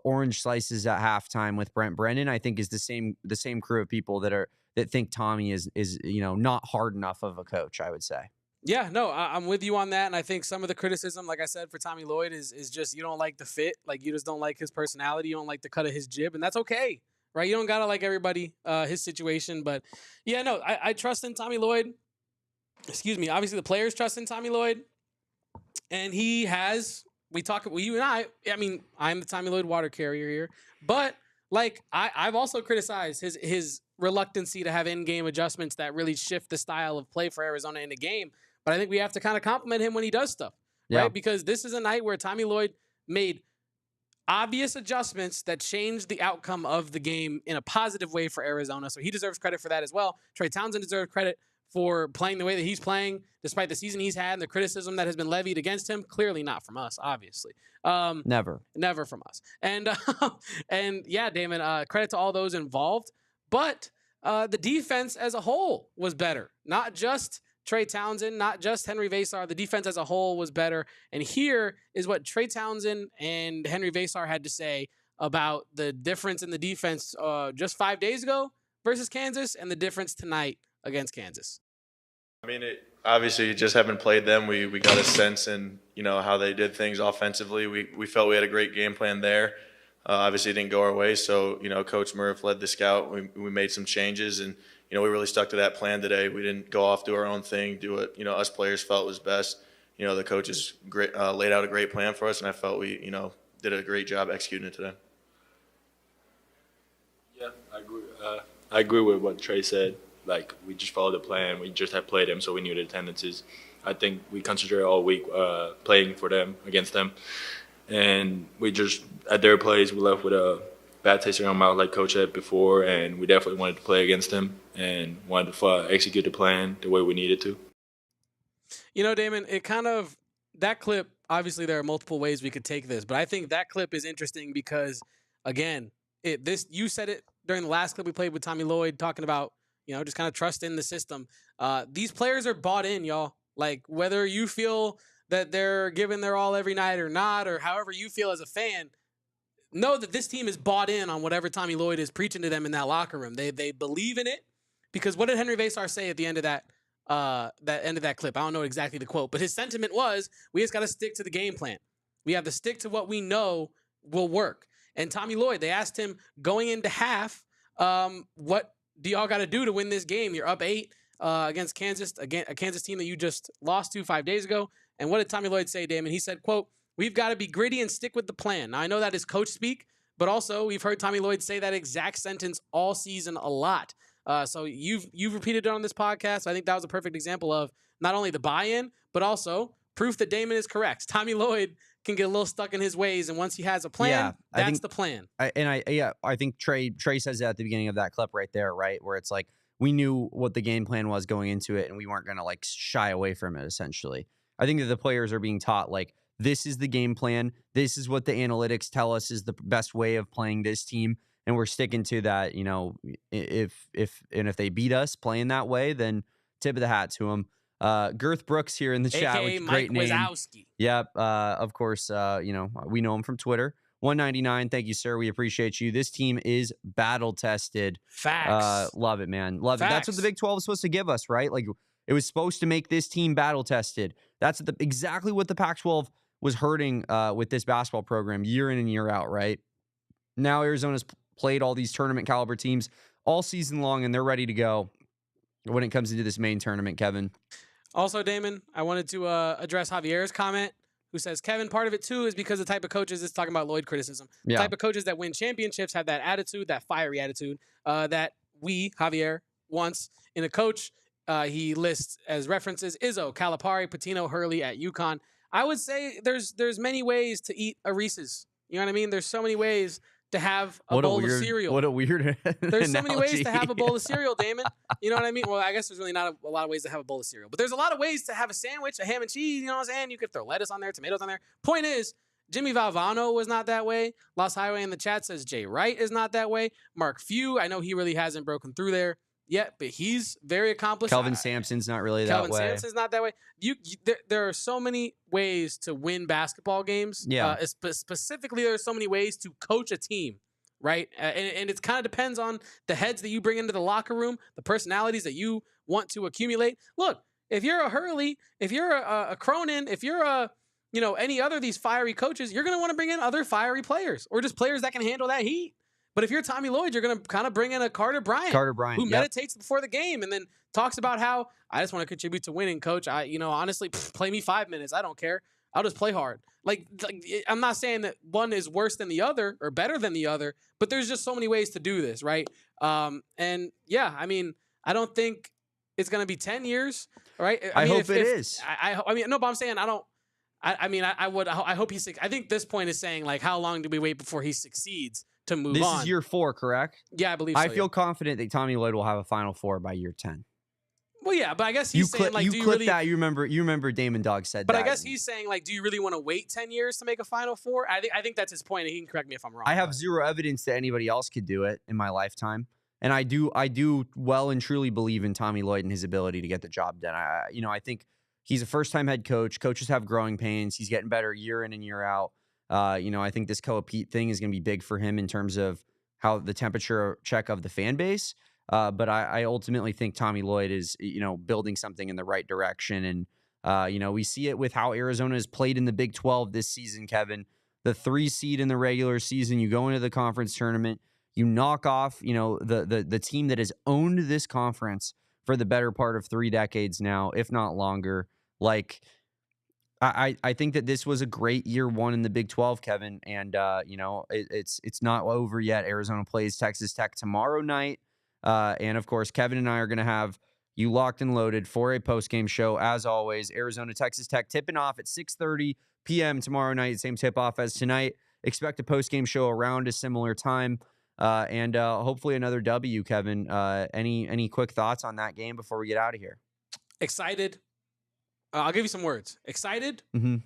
orange slices at halftime with Brent Brennan, I think is the same crew of people that think Tommy is not hard enough of a coach, I would say. Yeah, no, I'm with you on that. And I think some of the criticism, like I said, for Tommy Lloyd is just you don't like the fit. Like, you just don't like his personality. You don't like the cut of his jib. And that's okay, right? You don't got to like everybody, his situation. But, yeah, no, I trust in Tommy Lloyd. Excuse me. Obviously, the players trust in Tommy Lloyd. And he has – you and I mean, I'm the Tommy Lloyd water carrier here. But, like, I've also criticized his reluctancy to have in-game adjustments that really shift the style of play for Arizona in the game. But I think we have to kind of compliment him when he does stuff, right? Yeah. Because this is a night where Tommy Lloyd made obvious adjustments that changed the outcome of the game in a positive way for Arizona. So he deserves credit for that as well. Trey Townsend deserves credit for playing the way that he's playing, despite the season he's had and the criticism that has been levied against him. Clearly not from us, obviously. Never from us. And yeah, Damon, credit to all those involved. But the defense as a whole was better. Not just Trey Townsend, not just Henri Veesaar. The defense as a whole was better. And here is what Trey Townsend and Henri Veesaar had to say about the difference in the defense just 5 days ago versus Kansas and the difference tonight against Kansas. I mean, obviously, you just haven't played them. We got a sense in, how they did things offensively. We felt we had a great game plan there. Obviously, it didn't go our way. So, Coach Murph led the scout. We made some changes, and, we really stuck to that plan today. We didn't go off, do our own thing, do what, us players felt was best. The coaches laid out a great plan for us, and I felt we, did a great job executing it today. Yeah, I agree with what Trey said. Like, we just followed the plan. We just had played them, so we knew the tendencies. I think we concentrated all week playing for them, against them. And we just, at their plays, we left with a bad taste in our mouth, like Coach said before, and we definitely wanted to play against them and wanted to execute the plan the way we needed to. Damon, that clip, obviously there are multiple ways we could take this, but I think that clip is interesting because, again, you said it during the last clip we played with Tommy Lloyd, talking about, just kind of trust in the system. These players are bought in, y'all. Like, whether you feel that they're giving their all every night or not, or however you feel as a fan, know that this team is bought in on whatever Tommy Lloyd is preaching to them in that locker room. They believe in it, because what did Henri Veesaar say at the end of that clip? I don't know exactly the quote, but his sentiment was, we just got to stick to the game plan. We have to stick to what we know will work. And Tommy Lloyd, they asked him going into half, what do y'all got to do to win this game? You're up 8 against Kansas, again, a Kansas team that you just lost to 5 days ago. And what did Tommy Lloyd say, Damon? He said, quote, "We've got to be gritty and stick with the plan." Now, I know that is coach speak, but also we've heard Tommy Lloyd say that exact sentence all season a lot. So you've repeated it on this podcast. I think that was a perfect example of not only the buy-in, but also proof that Damon is correct. Tommy Lloyd can get a little stuck in his ways, and once he has a plan, that's the plan. I think Trey says that at the beginning of that clip right there, right, where it's like we knew what the game plan was going into it, and we weren't going to like shy away from it. Essentially, I think that the players are being taught like this is the game plan. This is what the analytics tell us is the best way of playing this team, and we're sticking to that. You know, if they beat us playing that way, then tip of the hat to them. Girth Brooks here in the chat, AKA which great Mike name. Wazowski. Yep. Of course, you know, we know him from Twitter. 199. Thank you, sir. We appreciate you. This team is battle tested. Facts. Love it, man. Love Facts. it. That's what the Big 12 is supposed to give us, right? Like it was supposed to make this team battle tested. That's exactly what the Pac-12 was hurting with this basketball program year in and year out, right? Now Arizona's played all these tournament caliber teams all season long, and they're ready to go when it comes into this main tournament, Kevin. Also, Damon, I wanted to address Javier's comment, who says, Kevin, part of it too is because the type of coaches, it's talking about Lloyd criticism. The type of coaches that win championships have that attitude, that fiery attitude, that Javier wants in a coach. He lists as references Izzo, Calipari, Patino, Hurley at UConn. I would say there's many ways to eat a Reese's. You know what I mean? There's so many ways to have a bowl of cereal. What a weird There's so many ways analogy. to have a bowl of cereal, Damon. You know what I mean? Well, I guess there's really not a lot of ways to have a bowl of cereal. But there's a lot of ways to have a sandwich, a ham and cheese, you know what I'm saying? You could throw lettuce on there, tomatoes on there. Point is, Jimmy Valvano was not that way. Lost Highway in the chat says Jay Wright is not that way. Mark Few, I know he really hasn't broken through there yet, but he's very accomplished. Kelvin Sampson's not really that way. Kelvin Sampson's not that way. There are so many ways to win basketball games. Yeah. Specifically, there are so many ways to coach a team. Right. And it kind of depends on the heads that you bring into the locker room, the personalities that you want to accumulate. Look, if you're a Hurley, if you're a Cronin, if you're any other of these fiery coaches, you're going to want to bring in other fiery players or just players that can handle that heat. But if you're Tommy Lloyd, you're going to kind of bring in a Carter Bryant, who meditates before the game and then talks about how I just want to contribute to winning, coach. Honestly, play me 5 minutes. I don't care. I'll just play hard. Like I'm not saying that one is worse than the other or better than the other, but there's just so many ways to do this, right? And yeah, I mean, I don't think it's going to be 10 years, right? I hope it is. I mean, no, but I'm saying I don't. I hope he's. I think this point is saying like, how long do we wait before he succeeds to move on? This is year 4, correct? Yeah, I believe. So, I feel confident that Tommy Lloyd will have a Final Four by year 10. Well, yeah, but I guess he's saying like, you do you clipped really? That you remember Damon Dog said but that. I guess he's saying like, do you really want to wait 10 years to make a Final Four? I think that's his point. And he can correct me if I'm wrong. I have zero evidence that anybody else could do it in my lifetime, and I do well and truly believe in Tommy Lloyd and his ability to get the job done. I think he's a first-time head coach. Coaches have growing pains. He's getting better year in and year out. I think this Koa Pete thing is going to be big for him in terms of how the temperature check of the fan base. But I ultimately think Tommy Lloyd is, building something in the right direction. And, we see it with how Arizona has played in the Big 12 this season, Kevin. The 3 seed in the regular season, you go into the conference tournament, you knock off, the team that has owned this conference for the better part of 3 decades now, if not longer. Like, I think that this was a great year 1 in the Big 12, Kevin. And, it's not over yet. Arizona plays Texas Tech tomorrow night. And of course, Kevin and I are going to have you locked and loaded for a post-game show. As always, Arizona, Texas Tech tipping off at 6:30 p.m. tomorrow night. Same tip-off as tonight. Expect a post-game show around a similar time. And hopefully another W, Kevin. Any quick thoughts on that game before we get out of here? Excited. I'll give you some words. Excited. Mm-hmm.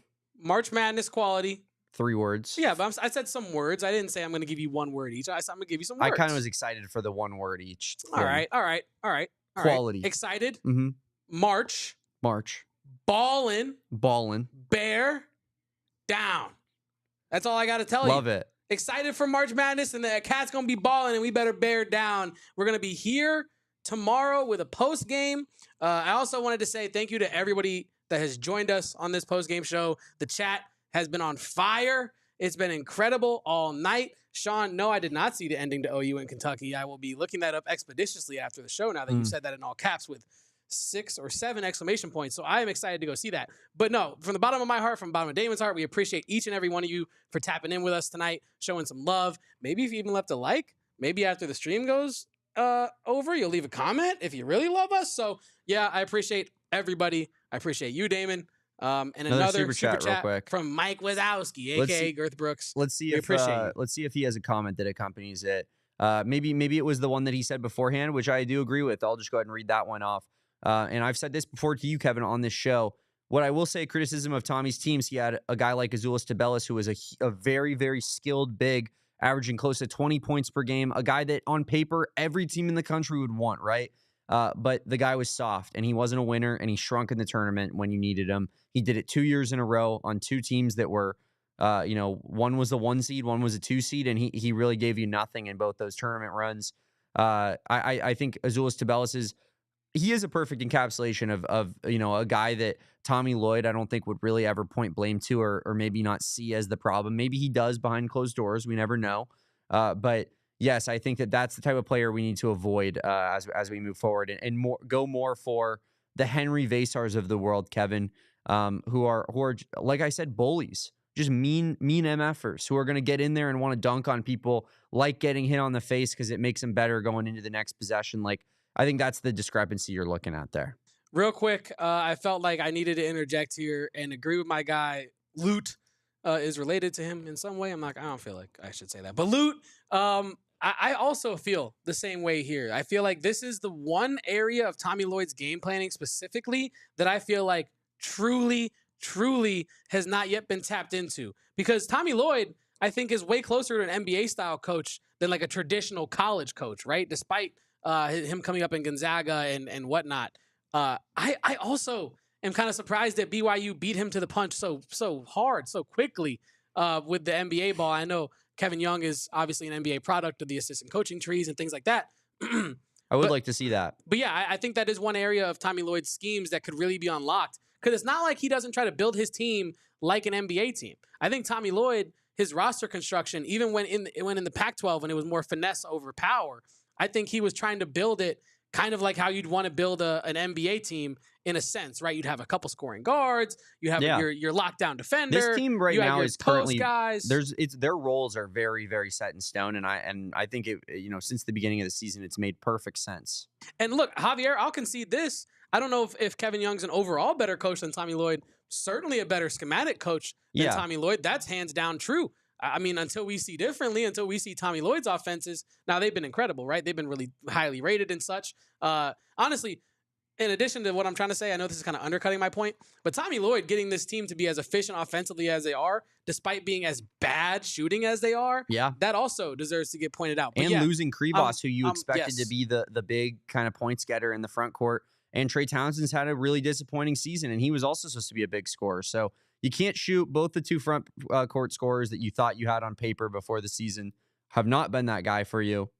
March Madness quality. 3 words. Yeah, but I said some words. I didn't say I'm going to give you 1 word each. I'm going to give you some words. I kind of was excited for the 1 word each. All right. Quality. Excited. Mm-hmm. March. Ballin'. Bear down. That's all I got to tell you. Love it. Excited for March Madness, and the Cat's going to be balling, and we better bear down. We're going to be here tomorrow with a post game. I also wanted to say thank you to everybody that has joined us on this post game show. The chat has been on fire. It's been incredible all night. Sean, no, I did not see the ending to OU in Kentucky. I will be looking that up expeditiously after the show now that you said that in all caps with 6 or 7 exclamation points. So I am excited to go see that. But no, from the bottom of my heart, from the bottom of Damon's heart, we appreciate each and every one of you for tapping in with us tonight, showing some love. Maybe if you even left a like, maybe after the stream goes over, you'll leave a comment if you really love us. So yeah, I appreciate everybody. I appreciate you, Damon. And another super chat real quick from Mike Wazowski, aka Girth Brooks. Let's see if he has a comment that accompanies it. Maybe it was the one that he said beforehand, which I do agree with. I'll just go ahead and read that one off. And I've said this before to you, Kevin, on this show. What I will say, criticism of Tommy's teams, he had a guy like Azuolas Tubelis, who was a very, very skilled big, averaging close to 20 points per game, a guy that on paper every team in the country would want, right? But the guy was soft, and he wasn't a winner, and he shrunk in the tournament when you needed him. He did it 2 years in a row on 2 teams that were, one was the 1 seed, one was a 2 seed, and he really gave you nothing in both those tournament runs. I think Azuolas Tubelis he is a perfect encapsulation of a guy that Tommy Lloyd, I don't think, would really ever point blame to or maybe not see as the problem. Maybe he does behind closed doors. We never know. But yes, I think that's the type of player we need to avoid as we move forward and go more for the Henri Veesaars of the world, Kevin, who are, like I said, bullies, just mean MFers who are going to get in there and want to dunk on people, like getting hit on the face because it makes them better going into the next possession. Like, I think that's the discrepancy you're looking at there. Real quick, I felt like I needed to interject here and agree with my guy. Loot is related to him in some way. I don't feel like I should say that. But Loot, I also feel the same way here. I feel like this is the one area of Tommy Lloyd's game planning specifically that I feel like truly has not yet been tapped into. Because Tommy Lloyd, I think, is way closer to an NBA-style coach than like a traditional college coach, right? Despite him coming up in Gonzaga and whatnot. I also am kind of surprised that BYU beat him to the punch so hard, so quickly with the NBA ball. I know Kevin Young is obviously an NBA product of the assistant coaching trees and things like that. I would like to see that. But yeah, I think that is one area of Tommy Lloyd's schemes that could really be unlocked. Because it's not like he doesn't try to build his team like an NBA team. I think Tommy Lloyd, his roster construction, even when in the Pac-12 when it was more finesse over power, I think he was trying to build it kind of like how you'd want to build an NBA team in a sense, right? You'd have a couple scoring guards, you have your lockdown defender. This team right now is currently guys. Their roles are very, very set in stone, and I think since the beginning of the season, it's made perfect sense. And look, Javier, I'll concede this. I don't know if Kevin Young's an overall better coach than Tommy Lloyd. Certainly a better schematic coach than Tommy Lloyd. That's hands down true. I mean, until we see differently, until we see Tommy Lloyd's offenses, now they've been incredible, right? They've been really highly rated and such. Honestly, in addition to what I'm trying to say, I know this is kind of undercutting my point, but Tommy Lloyd getting this team to be as efficient offensively as they are, despite being as bad shooting as they are, that also deserves to get pointed out. But and losing Krivas, who you expected to be the big kind of points getter in the front court. And Trey Townsend's had a really disappointing season, and he was also supposed to be a big scorer. So you can't shoot. Both the two front court scorers that you thought you had on paper before the season have not been that guy for you.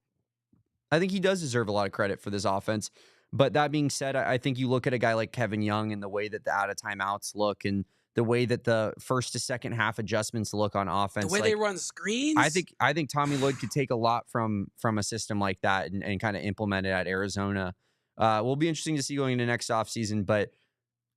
I think he does deserve a lot of credit for this offense. But that being said, I think you look at a guy like Kevin Young and the way that the out-of-timeouts look and the way that the first to second half adjustments look on offense. The way they run screens? I think Tommy Lloyd could take a lot from a system like that and kind of implement it at Arizona. Will be interesting to see going into next offseason, but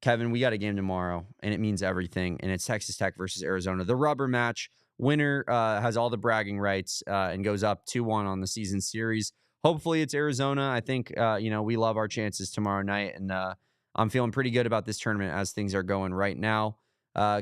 Kevin, we got a game tomorrow, and it means everything, and it's Texas Tech versus Arizona. The rubber match. Winner has all the bragging rights and goes up 2-1 on the season series. Hopefully it's Arizona. I think, we love our chances tomorrow night, and I'm feeling pretty good about this tournament as things are going right now.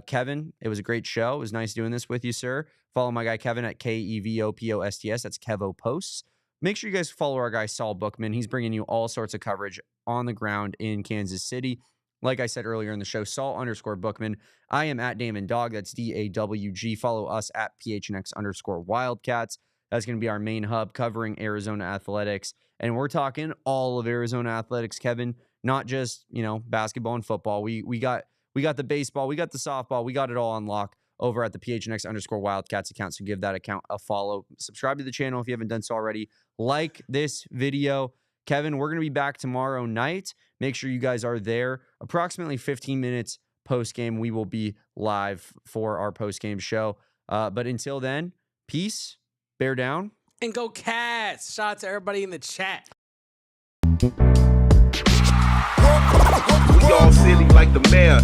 Kevin, it was a great show. It was nice doing this with you, sir. Follow my guy Kevin at KEVOPOSTS. That's Kevo Posts. Make sure you guys follow our guy Saul Bookman. He's bringing you all sorts of coverage on the ground in Kansas City. Like I said earlier in the show, Saul_Bookman. I am at Damon Dog. That's DAWG. Follow us at PHNX_Wildcats. That's going to be our main hub covering Arizona athletics. And we're talking all of Arizona athletics, Kevin, not just, basketball and football. We got the baseball, we got the softball, we got it all on lock over at the PHNX_Wildcats account. So give that account a follow. Subscribe to the channel if you haven't done so already. Like this video. Kevin, we're going to be back tomorrow night. Make sure you guys are there. Approximately 15 minutes post-game, we will be live for our post-game show. But until then, peace, bear down. And go Cats. Shout out to everybody in the chat. We all silly like the mayor.